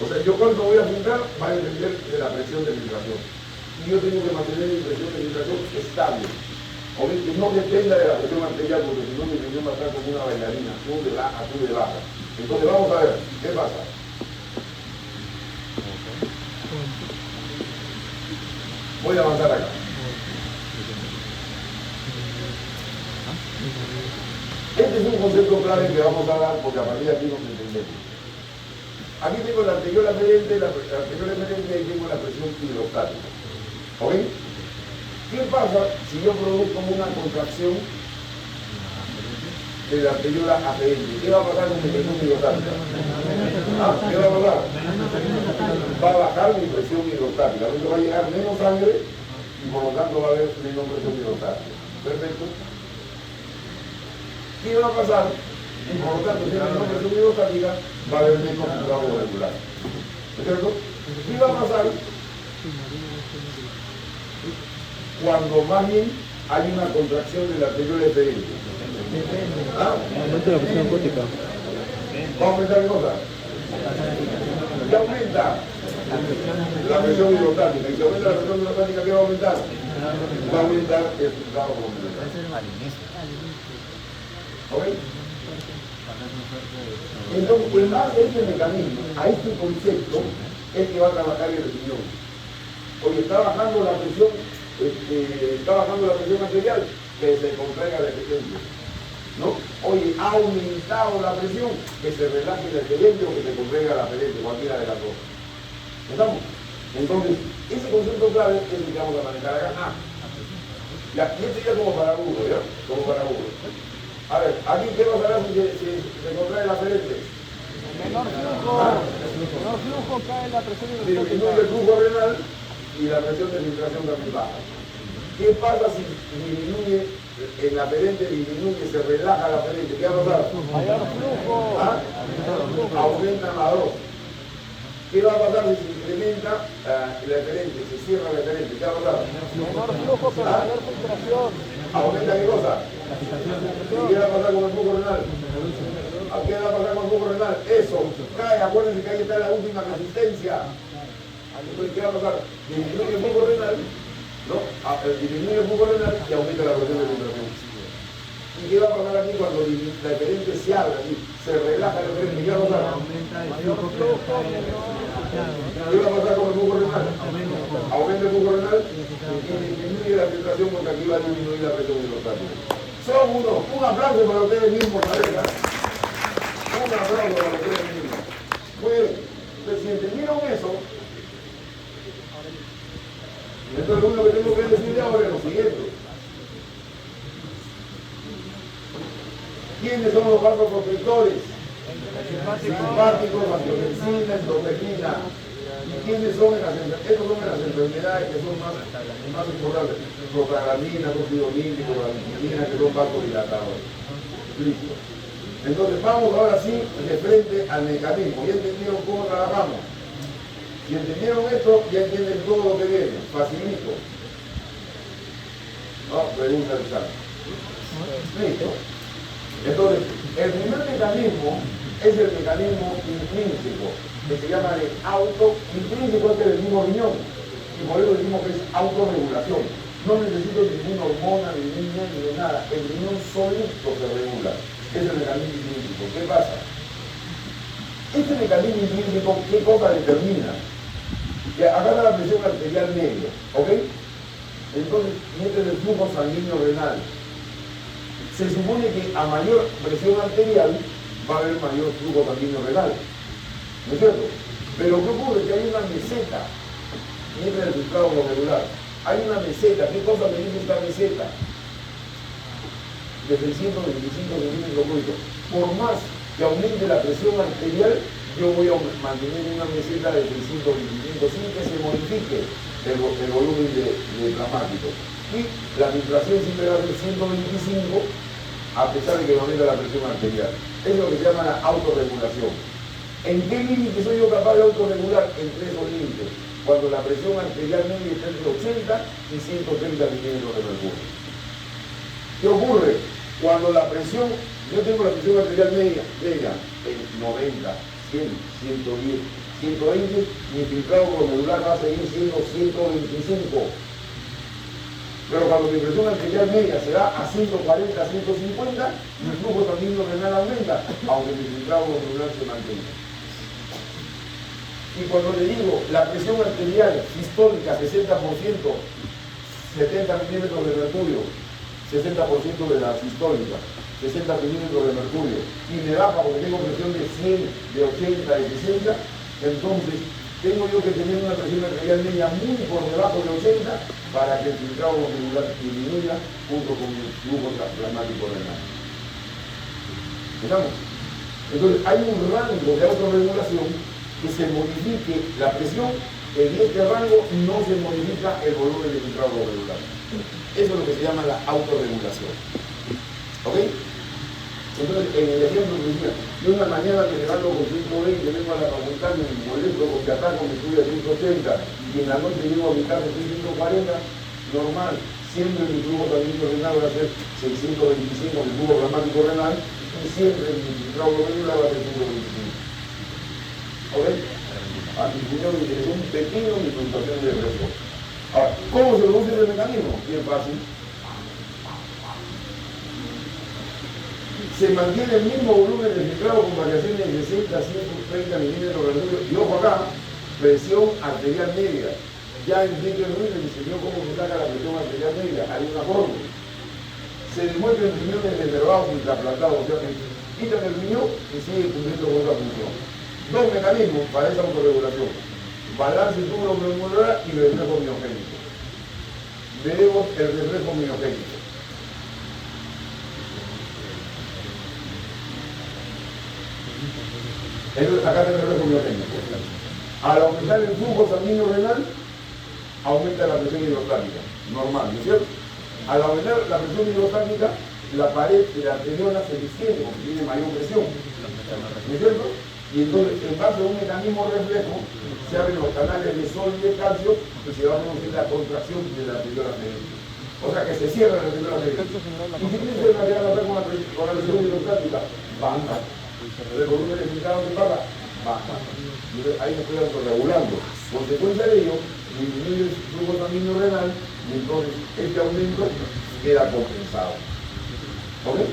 o sea, yo cuánto voy a filtrar va a depender de la presión de filtración. Y yo tengo que mantener mi presión de filtración estable. Ok, que no dependa de la presión arterial, porque si no mi riñón va a estar como una bailarina, sube baja. Entonces vamos a ver, ¿qué pasa? Voy a avanzar acá. Este es un concepto clave que vamos a dar porque a partir de aquí nos entendemos. Aquí tengo la arteriol aferente, y tengo la presión hidrostática. ¿Ok? ¿Qué pasa si yo produzco una contracción de la arteriol aferente? ¿Qué va a pasar con mi presión hidrostática? ¿Qué va a pasar? Va a bajar mi presión hidrostática. A mí va a llegar menos sangre y por lo tanto va a haber menos presión hidrostática. ¿Perfecto? ¿Qué va a pasar? Y por lo tanto, si hay menos presión hidrostática, va a haber menos filtrado glomerular. ¿Cierto? ¿Qué va a pasar? Cuando más bien hay una contracción de la arteriol aferente. Aumenta la presión acuática. ¿Va a aumentar qué cosa? ¿Qué aumenta? La presión hidrostática. Y si aumenta la presión hidrostática, ¿qué va a aumentar? Va a aumentar el filtrado glomerular. ¿Ok? Entonces, en base a este mecanismo, a este concepto, es que va a trabajar el riñón. Oye, está bajando la presión arterial, que se contraiga la eferente. ¿No? Oye, ha aumentado la presión, que se relaje la eferente o que se contraiga la eferente, cualquiera de las dos. ¿Estamos? Entonces, ese concepto clave es el que vamos a manejar acá. Ya, y este ya como para uno, ¿ya? Como para uno. A ver, aquí qué pasará si se contrae la eferente. Menor flujo cae la presión hidrostática. Disminuye el flujo renal y la presión de filtración también baja. ¿Qué pasa si disminuye en la aferente, se relaja la aferente? ¿Qué va a pasar? Mayor flujo. Aumenta la dos. ¿Qué va a pasar si se incrementa la aferente, se cierra la aferente? ¿Qué va a pasar? Menor flujo, pero mayor filtración. ¿Aumenta qué cosa? ¿Y qué va a pasar con el flujo renal? ¿Qué va a pasar con el flujo renal? Eso, cae, acuérdense que ahí está la última resistencia. Entonces, ¿qué va a pasar? Disminuye el flujo renal, ¿no? Disminuye el flujo renal y aumenta la presión de filtración. ¿Y qué va a pasar aquí cuando la eferente se abre, se relaja la eferente? ¿Qué va a pasar? Mayor flujo, menor ¿Qué va a pasar con el flujo renal? Aumenta el flujo renal y disminuye la filtración porque aquí va a disminuir la presión hidrostática. Son un aplauso para ustedes mismos, pareja. Un aplauso para ustedes mismos. Muy bien. Entonces, si entendieron eso, entonces lo único que tengo que decirle ahora es lo siguiente. ¿Quiénes son los vasoconstrictores? Simpáticos, angiotensina, endothelina. ¿Y quiénes son en las enfermedades? Estos son en las enfermedades que son más importantes. Prostaglandina, óxido nítrico, la vitamina, que son vasodilatadores. Listo. Entonces vamos ahora sí de frente al mecanismo. ¿Ya entendieron cómo trabajamos? Si entendieron esto, ya entienden todo lo que viene. Facilito. No, pregunta el examen. Listo. Entonces, el primer mecanismo es el mecanismo intrínseco, que se llama de intrínseco, es el mismo riñón, y por eso decimos que es autorregulación. No necesito ninguna hormona, ni de nada, el riñón solito se regula. Es el mecanismo intrínseco. ¿Qué pasa? Este mecanismo intrínseco, ¿qué cosa determina? Que acá está la presión arterial media, ¿ok? Entonces, este es el flujo sanguíneo renal. Se supone que a mayor presión arterial va a haber mayor flujo sanguíneo renal, ¿no es cierto? Pero ¿qué ocurre? Que hay una meseta, y este es el filtrado glomerular. Hay una meseta. ¿Qué cosa me dice esta meseta? De 625 milímetros cúbicos. Por más que aumente la presión arterial, yo voy a mantener una meseta de 625 sin que se modifique el volumen de plasmático. Y la filtración siempre va a ser 125 a pesar de que no aumenta la presión arterial. Es lo que se llama la autorregulación. ¿En qué límite soy yo capaz de autorregular? Entre esos límites. Cuando la presión arterial media está entre 80 y 130 milímetros de mercurio. ¿Qué ocurre? Cuando la presión, yo tengo la presión arterial media en 90, 100, 110, 120, mi filtrado glomerular va a seguir siendo 125. Pero cuando mi presión arterial media se da a 140, 150, mi flujo sanguíneo renal aumenta, aunque mi filtrado glomerular se mantenga. Y cuando le digo la presión arterial sistólica 60%, 70 milímetros de mercurio, 60% de la sistólica, 60 milímetros de mercurio, y me baja porque tengo presión de 100, de 80, de 60, entonces tengo yo que tener una presión arterial media muy por debajo de 80 para que el filtrado glomerular disminuya junto con el flujo plasmático renal. ¿Estamos? Entonces hay un rango de autorregulación que se modifique la presión, en este rango no se modifica el volumen de filtrado glomerular. Eso es lo que se llama la autorregulación. ¿Ok? Entonces, en el ejemplo que decía, yo una mañana me levanto con 120, vengo a la facultad, me molesto porque ataco, me sube a 180, y en la noche llego a mi casa, estoy 140, normal, siempre mi flujo sanguíneo renal va a ser 625, mi flujo plasmático renal, y siempre mi filtrado glomerular va a ser 125. ¿Ok? A mi opinión me interesa un pepino mi fluctuación de presión. Ahora, ¿cómo se produce el mecanismo? Bien fácil. Se mantiene el mismo volumen de filtrado con variaciones de 60 a 130 milímetros de mercurio. Y ojo acá, presión arterial media. Ya en Enrique Ruiz me enseñó cómo se saca la presión arterial media. Hay una fórmula. Se demuestra en riñones desverbados y trasplantados. O sea, que quitan el riñón y sigue cumpliendo con otra función. Dos mecanismos para esa autorregulación. Balance tubulo-glomerular y reflejo miogénico. Veremos el reflejo miogénico. Entonces, acá tenemos el reflejo miogénico. Al aumentar el flujo sanguíneo renal, aumenta la presión hidrostática. Normal, ¿no es cierto? Al aumentar la presión hidrostática, la pared de la arteriola se distiende porque tiene mayor presión. ¿No es cierto? Y entonces, en base a un mecanismo reflejo, se abren los canales de sodio y de calcio y se va a producir la contracción de la arteriola media. O sea que se cierra la arteriola media. Y si tienes que cambiar la con la presión hidrostática, baja. El volumen de filtrado que baja. Entonces ahí me estoy autorregulando. Consecuencia de ello, disminuye el flujo sanguíneo renal y entonces este aumento queda compensado. ¿Ok?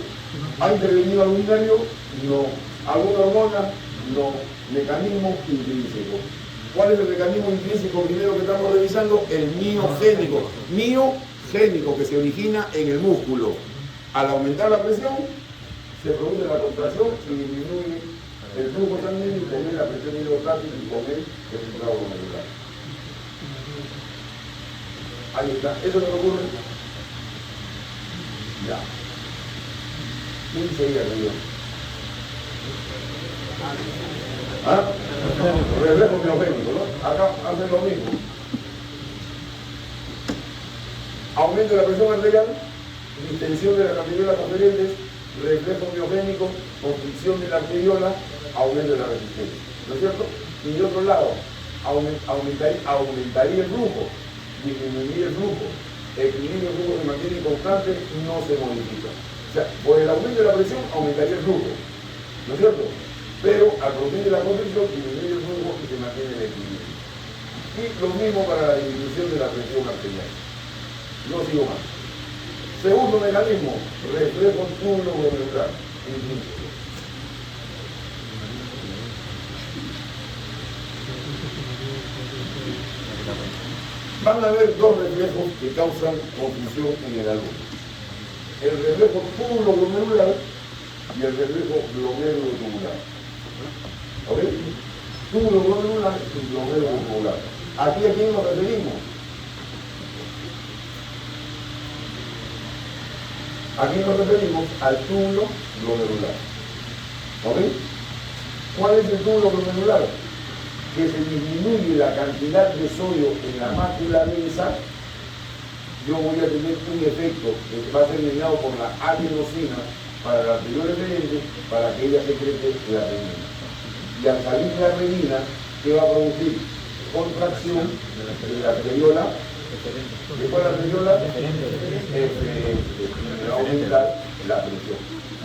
¿Ha intervenido algún nervio? No. ¿Alguna hormona? No. Mecanismo intrínseco. ¿Cuál es el mecanismo intrínseco primero que estamos revisando? El miogénico. Miogénico, que se origina en el músculo. Al aumentar la presión, se produce la contracción y disminuye el flujo sanguíneo y con él la presión hidrostática y con él el filtrado glomerular. Ahí está. ¿Eso no ocurre? Ya. ¿Quién sería el río? ¿Ah? Reflejo miogénico, ¿no? Acá hacen lo mismo. Aumento de la presión arterial, distensión de las arteriolas conferentes, reflejo miogénico, constricción de la arteriola, aumento de la resistencia. ¿No es cierto? Y de otro lado, aumentaría el flujo, disminuiría el flujo, equilibrio el flujo se mantiene constante, no se modifica. O sea, por el aumento de la presión aumentaría el flujo, ¿no es cierto? Pero al producir la constricción disminuye el flujo y se mantiene el equilibrio. Y lo mismo para la disminución de la presión arterial. No sigo más. Segundo mecanismo, reflejo túbulo glomerular. Van a haber dos reflejos que causan confusión en el alumno. El reflejo túbulo glomerular y el reflejo glomerulotubular. ¿Ok? Túbulo glomerular y glomerulotubular. ¿Aquí a quién nos referimos? Aquí nos referimos al túbulo glomerular. ¿Ok? ¿Cuál es el túbulo glomerular? Que se disminuye la cantidad de sodio en la mácula densa, yo voy a tener un efecto que va a ser mediado por la adenosina para la arteriola referente para que ella secrete la renina. Y al salir la renina, ¿qué va a producir? Contracción de la arteriola. Después la arteriola va a aumentar la presión.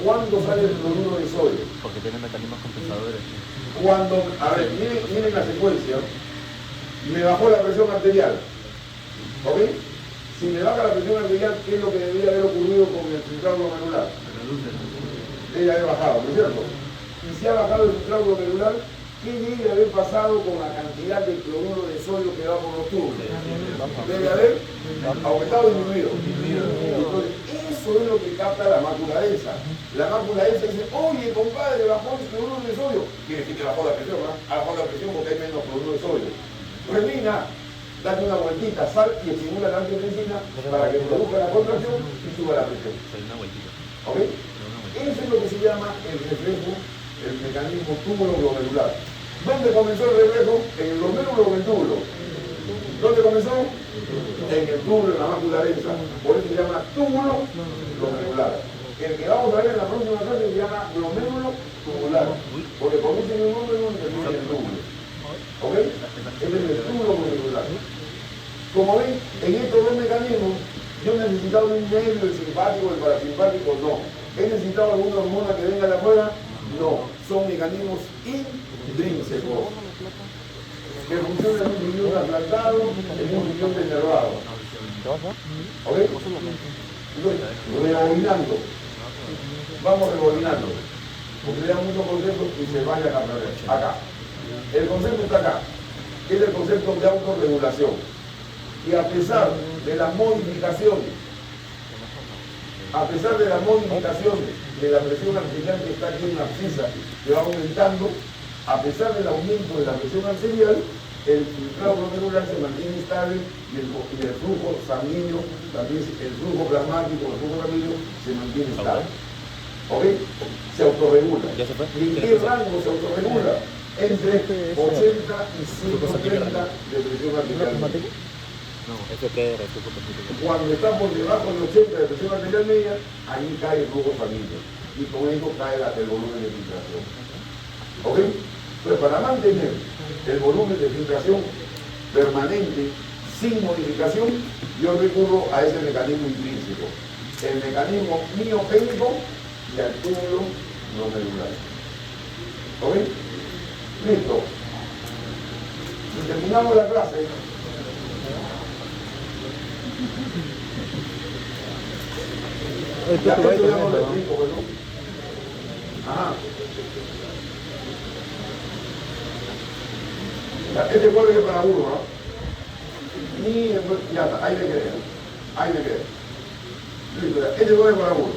¿Cuándo sale el cloruro de sodio? Porque tiene mecanismos compensadores. Cuando, a ver, miren la secuencia, me bajó la presión arterial, ¿ok? Si me baja la presión arterial, ¿qué es lo que debería haber ocurrido con el filtrado glomerular? Debe haber bajado, ¿no es cierto? Y si ha bajado el filtrado glomerular, ¿qué debe haber pasado con la cantidad de cloruro de sodio que va por los tubos? Debe haber aumentado o disminuido. Entonces, eso es lo que capta la mácula densa. La mácula densa dice, oye, compadre, bajó el cloruro de sodio. Quiere decir que bajó la presión, ¿no? Ha bajado la presión porque hay menos cloruro de sodio. Renina, date una vueltita, sal y estimula la angiotensina para que produzca la contracción y suba la presión. ¿Ok? Eso es lo que se llama el reflejo, el mecanismo túbulo glomerular. ¿Dónde comenzó el reflejo? ¿En el glomérulo o en el túbulo? ¿Dónde comenzó? En el túbulo, en la mácula densa. Por eso se llama túbulo glomerular. El que vamos a ver en la próxima clase se llama glomérulo tubular. Porque comienza en un número y termina en el túbulo. ¿Ok? Este es el túbulo glomerular. Como ven, en estos dos mecanismos, yo necesitaba un medio, el simpático, el parasimpático, no. ¿He necesitado alguna hormona que venga de afuera? No. Son mecanismos intrínsecos que funcionan en un riñón aplantado, en un riñón denervado. ¿Ok? Entonces, rebobinando. Vamos rebobinando. Porque le dan muchos conceptos y se vayan a perder. Acá. El concepto está acá. Es el concepto de autorregulación. Y a pesar de las modificaciones, de la presión arterial que está aquí en la abscisa, que va aumentando, a pesar del aumento de la presión arterial, el filtrado glomerular se mantiene estable y el flujo sanguíneo, también el flujo plasmático, el flujo sanguíneo se mantiene estable. ¿Ok? Se autorregula. ¿Y en qué rango se autorregula? Entre 80 y 130 de presión arterial. No, eso que era, Cuando está por debajo de 80 de presión arterial media, ahí cae el flujo sanguíneo. Y con eso cae el volumen de filtración. ¿Ok? Pues para mantener el volumen de filtración permanente, sin modificación, yo recurro a ese mecanismo intrínseco. El mecanismo miogénico y al túbulo glomerular. ¿Ok? Listo. Y terminamos la clase. Ya estudiamos el rico, ¿no? Ajá. Ya, este cuadro que es para uno, ¿no? Y ya está, ahí le queda. Ahí le queda. Listo, ya. Este cuadro es para uno.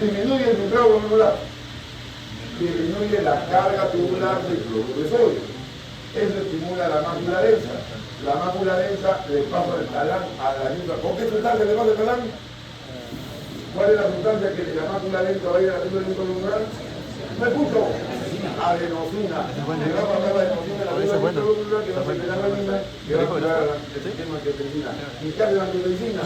Disminuye el filtrado glomerular. Disminuye la carga tubular del cloruro de sodio. Eso estimula la mácula densa. La mácula densa le pasa del talán a la yunta. ¿Con qué sustancia le pasa el talán? ¿Cuál es la sustancia que la mácula densa va a ir a la yunta glomerular? ¿Me escucho? Adenosina. Le va a pasar la adenosina a la yunta glomerular que va a secretar la mina, que va a activar el sistema de angiotensina. Y ¿qué hace la angiotensina?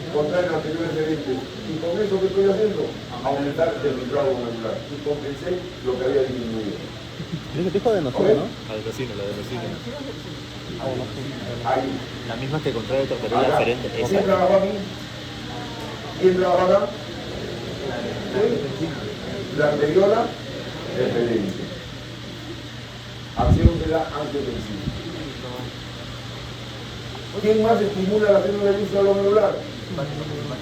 Contrae el anterior excedente. Y con eso que estoy haciendo, aumentar el filtrado glomerular. Y compensé lo que había disminuido. Dijo de nosotros, ¿no? Adenosina, la adenosina. Ahí. La misma que contrae el torpedo diferente. ¿Quién trabaja aquí? ¿Quién trabaja acá? La anteriola excedente. Acción de la angiotensina. ¿Quién más estimula la célula de luz glomerular?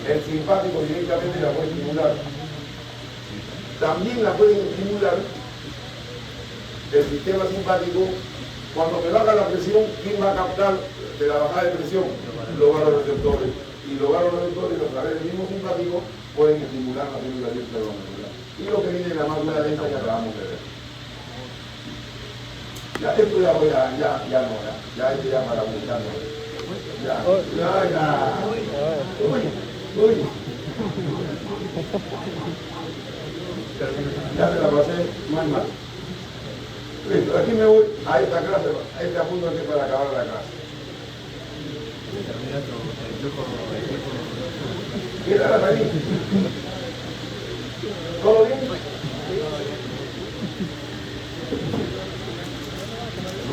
El simpático directamente la puede estimular. También la pueden estimular el sistema simpático. Cuando me baja la presión, ¿quién va a captar de la bajada de presión? Los vasoreceptores. Y los vasoreceptores, a través del mismo simpático, pueden estimular la célula de luz glomerular. Y lo que viene en la mácula densa ya acabamos de ver. Ya, esto ya voy a, ya no, ya esto ya para buscar, no. Ya. Uy. Ya me la pasé muy mal. Listo, aquí me voy a esta clase, a este apunto aquí para acabar la clase. ¿Qué tal ahí? ¿Todo bien?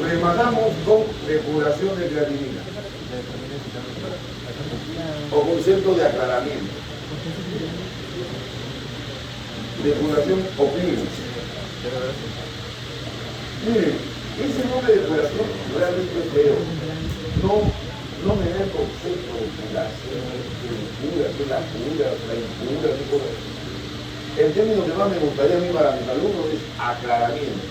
Rematamos con depuración de creatinina o concepto de aclaramiento. Depuración o clínica. Miren, ese nombre de depuración realmente es feo. No me da el concepto de depuración, de la pura, la impura, qué cosa. El término que más me gustaría a mí para mis alumnos es aclaramiento.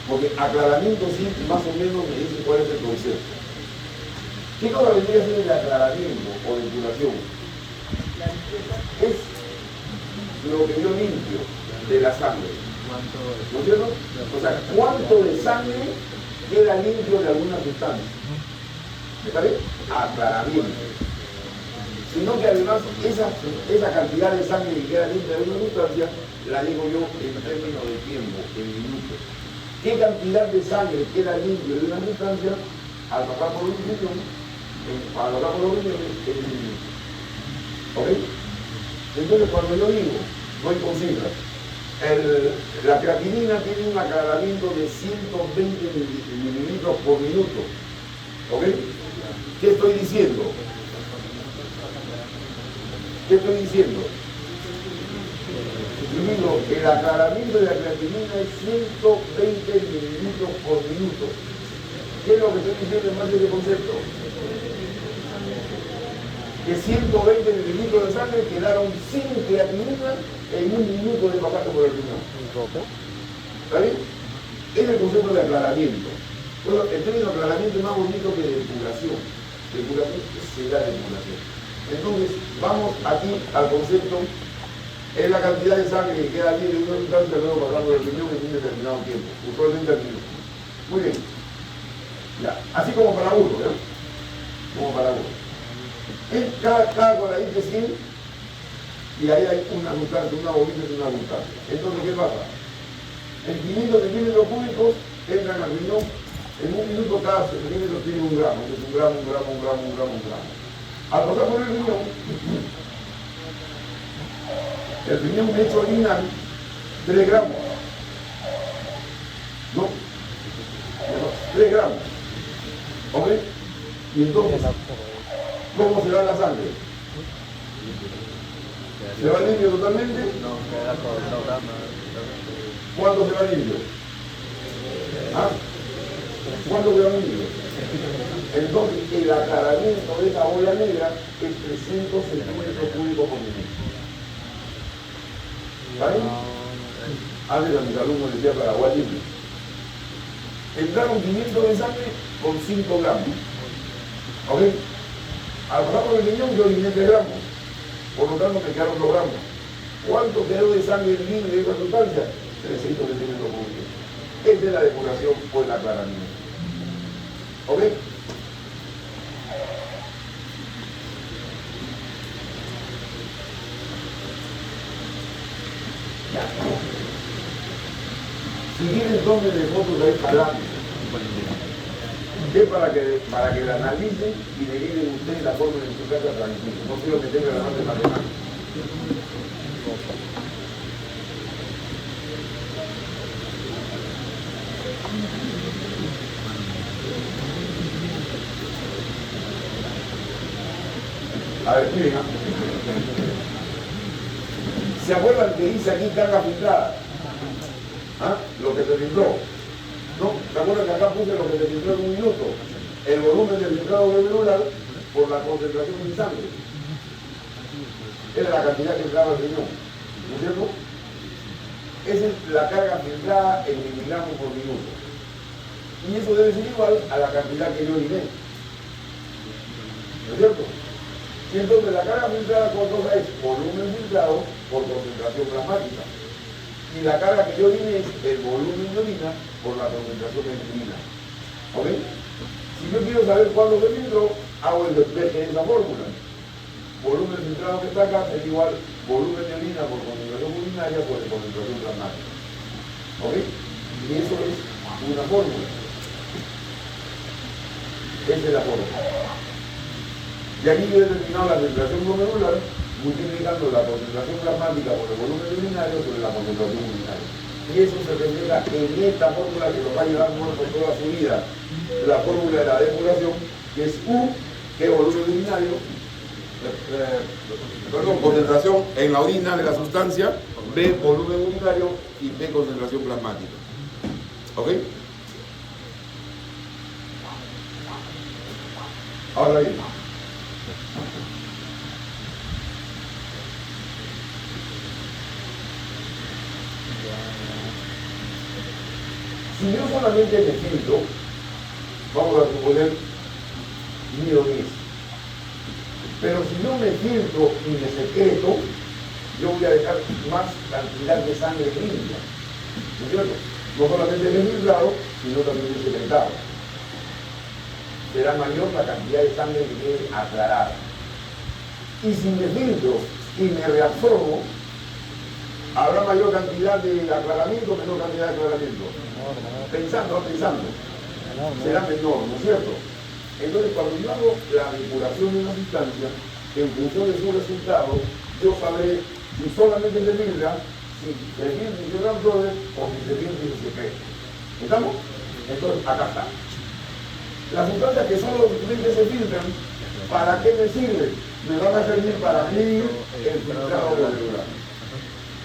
Porque aclaramiento sí, más o menos me dice cuál es el concepto. ¿Qué cosa vendría a ser el aclaramiento o depuración? Es lo que yo limpio de la sangre. ¿No es cierto? O sea, ¿cuánto de sangre queda limpio de alguna sustancia? ¿Está bien? Aclaramiento. Sino que además esa cantidad de sangre que queda limpia de alguna sustancia, la digo yo en términos de tiempo, en minutos. ¿Qué cantidad de sangre queda limpio de una sustancia al pasar por un riñón? Al pasar por los riñones, en minutos. ¿Ok? Entonces, cuando yo digo, voy con cifras, la creatinina tiene un aclaramiento de 120 mililitros por minuto. ¿Ok? ¿Qué estoy diciendo? ¿Qué estoy diciendo? Digo, el aclaramiento de la creatinina es 120 mililitros por minuto. ¿Qué es lo que estoy diciendo en base a ese concepto? Que 120 mililitros de sangre quedaron sin creatinina en un minuto de pasar por el riñón. ¿Está bien? Es el concepto de aclaramiento. Bueno, el término aclaramiento es más bonito que depuración. Depuración será depuración. Entonces, vamos aquí al concepto. Es la cantidad de sangre que queda libre de una sustancia luego pasar por el riñón en un determinado tiempo. Usualmente al minuto. Muy bien. Ya. Así como para uno, ¿ya? Como para uno. Cada cuadradito es 100 y ahí hay una sustancia, una bolita y una sustancia. Entonces, ¿qué pasa? En 500 centímetros cúbicos entran al riñón. En un minuto cada centímetro tiene un gramo. Es un gramo. Al pasar por el riñón hecho original, 3 gramos. ¿No? 3 gramos. ¿Ok? Y entonces, ¿cómo se va la sangre? ¿Se va limpio totalmente? No, queda con programa. ¿Cuándo se va limpio? ¿Ah? ¿Cuándo se va limpio? Entonces, el aclaramiento de esa bola negra es 300 centímetros cúbicos por minuto. ¿Está bien? Antes a mis alumnos decía para agua limpia. entraron 500 de sangre con 5 gramos. ¿Ok? Al pasar por el riñón yo oriné 3 gramos. Por lo tanto me quedaron 2 gramos. ¿Cuánto quedó de sangre libre de esa sustancia? 300 centímetros cúbicos. Esta es la depuración por el aclaramiento. ¿Ok? Si tienen entonces de fotos ahí adelante, para que la analicen y le digan ustedes la forma en su casa tranquilo. No quiero meterme la parte matemática. A ver, miren. ¿Se acuerdan que dice aquí carga filtrada? ¿Ah? Lo que se filtró. ¿No? ¿Se acuerdan que acá puse lo que se filtró en un minuto? El volumen del filtrado glomerular por la concentración en sangre. Esa es la cantidad que entraba el riñón. ¿No es cierto? Esa es la carga filtrada en miligramos por minuto. Y eso debe ser igual a la cantidad que yo oriné. ¿No es cierto? Y entonces la carga filtrada por cosa es volumen filtrado por concentración plasmática. Y la carga que yo oriné es el volumen de orina por la concentración de orina. ¿Ok? Si yo quiero saber cuándo se filtró, hago el despeje de esa fórmula. Volumen filtrado que está acá es igual volumen de orina por concentración urinaria por concentración plasmática. ¿Ok? Y eso es una fórmula. Esa es la fórmula. Y aquí yo he determinado la filtración glomerular multiplicando la concentración plasmática por el volumen urinario sobre la concentración urinaria. Y eso se refleja en esta fórmula que nos va a llevar por toda su vida. La fórmula de la depuración, que es U, que es volumen urinario, concentración en la orina de la sustancia, B, volumen urinario, y B, concentración plasmática. ¿Ok? Ahora bien, si yo solamente me filtro, vamos a suponer 1010. Pero si yo me filtro y me secreto, yo voy a dejar más cantidad de sangre limpia. ¿No es cierto? No solamente me he filtrado, sino también me he secretado. Será mayor la cantidad de sangre que quede aclarada. Y si me filtro y me reabsorbo, habrá mayor cantidad de aclaramiento o menor cantidad de aclaramiento. Pensando. Será menor, ¿no es cierto? Entonces, cuando yo hago la depuración de una sustancia, en función de su resultado, yo sabré si solamente se filtra, si se filtra y se reabsorbe, o si se filtra y se secreta. ¿Estamos? Entonces, acá está. Las sustancias que solamente se filtran, ¿para qué me sirven? Me van a servir para medir el filtrado glomerular.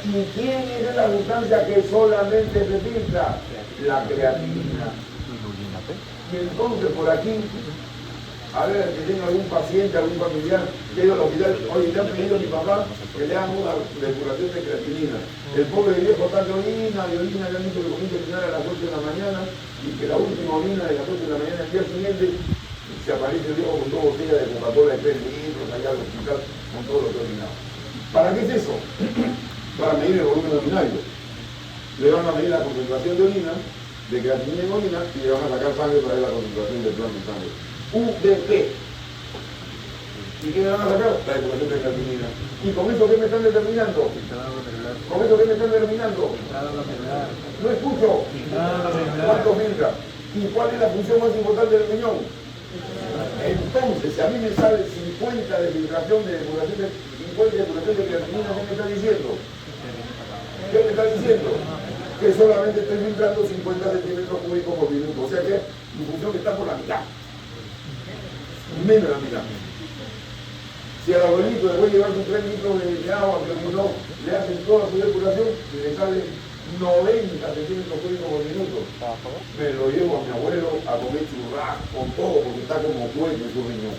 ¿Y quién es la sustancia que solamente se filtra? La creatinina. Y entonces por aquí, a ver, que tenga algún paciente, algún familiar, que al hospital, oye, le han pedido a mi papá que le hagan una depuración de creatinina. El pobre viejo está de orina, le han dicho que comienza a orinar a las 8 de la mañana y que la última orina de las 8 de la mañana el día siguiente se aparece el viejo con 2 botellas de Coca-Cola de 3 litros allá al hospital con todo lo que ha orinado. ¿Para qué es eso? Para medir el volumen urinario. Le van a medir la concentración de orina, de creatinina en orina, y le van a sacar sangre para ver la concentración del plasma en sangre. UDP. ¿Y qué me van a sacar? La depuración de creatinina. ¿Y con eso qué me están determinando? ¿Con eso qué me están determinando? No escucho. ¿Cuánto filtra? ¿Y cuál es la función más importante del riñón? Entonces, si a mí me sale 50 de filtración de depuración de 50 de depuración de creatinina, ¿qué me está diciendo? ¿Qué me está diciendo? Que solamente estoy filtrando 50 centímetros cúbicos por minuto. O sea que mi función está por la mitad. Menos de la mitad. Si al abuelito le voy a llevar sus 3 litros de agua que no le hacen toda su depuración y le sale 90 centímetros cúbicos por minuto, me lo llevo a mi abuelo a comer churrasco con todo porque está como fuerte su riñón.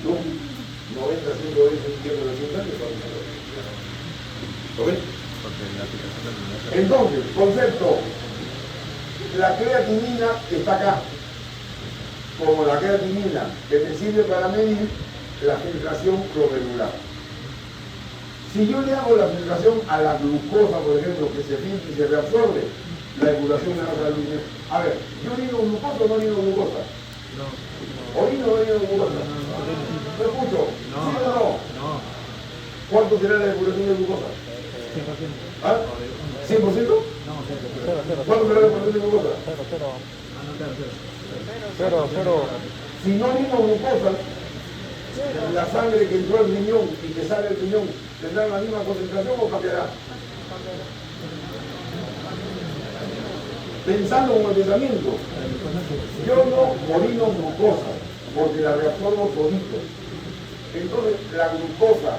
¿No? 90, 120 centímetros de sustancia para mi abuelo. ¿Ok? Entonces, concepto. la creatinina está acá. Como la creatinina que te sirve para medir la filtración glomerular. Si yo le hago la filtración a la glucosa, por ejemplo, que se filtra y se reabsorbe, la depuración me va a salir. A ver, ¿yo orino glucosa o no orino glucosa? No. ¿Orino o no orino glucosa? ¿No escucho? ¿Sí o no? No. ¿Cuánto será la depuración de glucosa? 100%. ¿Ah? ¿100%? No, 0. ¿Cuánto será la depuración de glucosa? 0. Si no orino glucosa, la sangre que entró al riñón y que sale del riñón, ¿tendrá la misma concentración o cambiará? Pensando con el pensamiento, yo no orino glucosa porque la reabsorbo solito. Entonces la glucosa,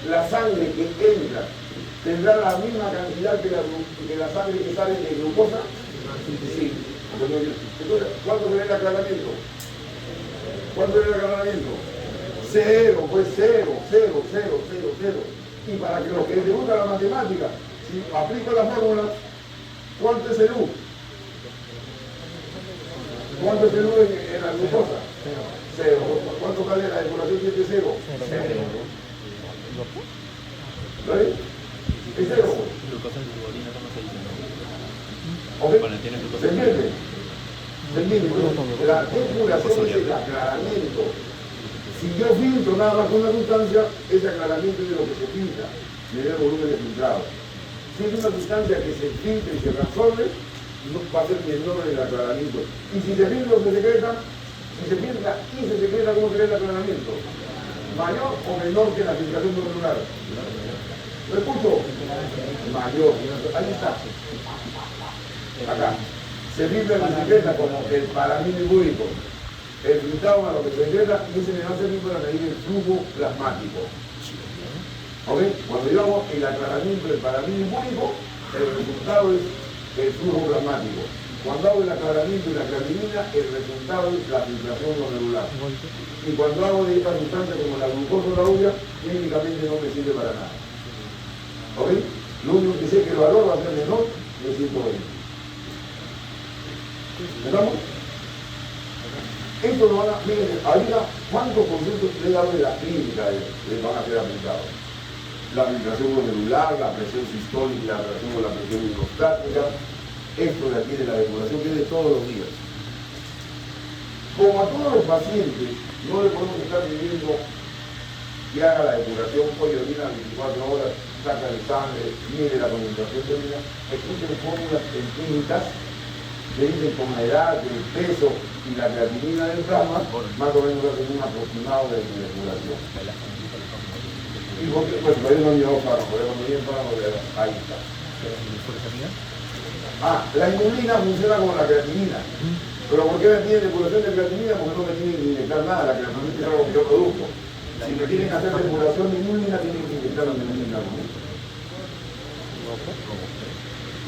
la sangre que entra, ¿tendrá la misma cantidad que la sangre que sale de glucosa? Sí. Entonces, ¿cuánto será el aclaramiento? ¿Cuánto será el aclaramiento? 0, pues 0. Y para que los que les gusta la matemática, si aplico la fórmula, ¿cuánto es el U? ¿Cuánto es el U en la glucosa? 0. ¿Cuánto sale la depuración si es de 0? 0. ¿Vale? Es 0. Glucosa en tu orina, ¿cómo se dice? ¿Ok? Cuando tiene glucosa ¿Se en tu entiende? orina. ¿Se entiende? La depuración es el aclaramiento. Si yo filtro nada más con una sustancia, ese aclaramiento es de lo que se filtra, me da el volumen de filtrado. Si es una sustancia que se filtra y se reabsorbe, no va a ser menor el aclaramiento. Y si se filtra o se secreta, si se filtra y se secreta, ¿cómo será el aclaramiento? ¿Mayor o menor que la filtración glomerular? ¿Lo escucho? Mayor. Ahí está. Acá. Se filtra y se secreta como el paramilibúrico. El filtrado a lo que se secreta y ese me va a servir para medir el flujo plasmático. ¿Ok? Cuando yo hago el aclaramiento del paramilibúrico, el resultado es el flujo plasmático. Cuando hago el aclaramiento de la creatinina, el resultado es la filtración glomerular. Y cuando hago de esta sustancia como la glucosa o la urea, técnicamente no me sirve para nada. ¿Ok? Lo único que sé es que el valor va a ser menor de 120. ¿Estamos? Esto lo van a, miren, ahorita, ¿cuántos conceptos le he dado de la clínica les van a ser aplicados? La filtración glomerular, la presión sistólica, la relación con la presión hidrostática, esto de aquí de la depuración que es de todos los días. Como a todos los pacientes no le podemos estar pidiendo que haga la depuración, hoy orina 24 horas, saca de sangre, mide la concentración de orina, existen fórmulas empíricas que dicen con la edad, el peso y la creatinina del plasma, más o menos hacen un aproximado de depuración. Y porque, pues, por eso no llevó páramo, por eso no llevó páramo, ahí está. Ah, la inulina funciona como la creatinina. Pero ¿por qué me piden depuración de creatinina? Porque no me tienen que inyectar nada, la creatinina es algo que yo produzco. Si me tienen que hacer depuración de inulina, tienen que inyectar la inulina.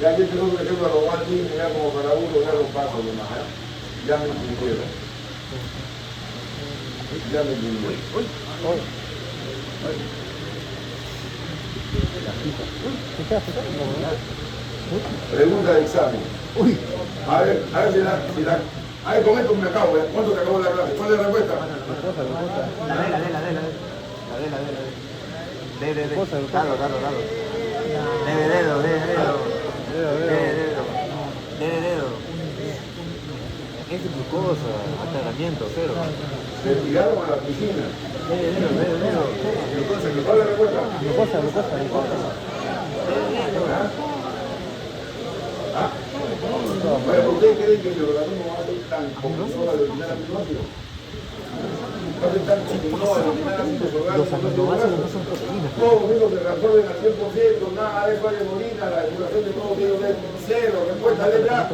Ya yo tengo que ejemplo a los Waltins, ya como para uno, ya los pasos de más. Ya me entendieron. Ya me entendieron. Pregunta de examen. A ver a ver, con esto me acabo. ¿Cuánto te acabó la clase? ¿Cuál es la respuesta? Es glucosa, aclaramiento, 0. Se tiraron a la piscina. ¿Cuál es la respuesta? ¿Ah? Bueno, ¿ustedes creen que el organismo va a ser tan complicado de eliminar aminoácidos? Va a ser tan complicado de eliminar aminoácidos. Todos ellos se reabsorben al 100%, nada de palemolina, la depuración de todos ellos es 0. Respuesta letra.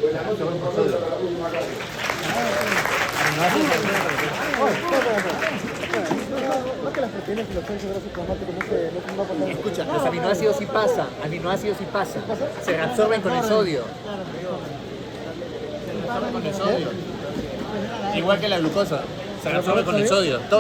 Buenas noches, profesor, hasta la próxima clase. Escucha, los aminoácidos sí pasan, se reabsorben con el sodio. Igual que la glucosa, se reabsorbe con el sodio. Todo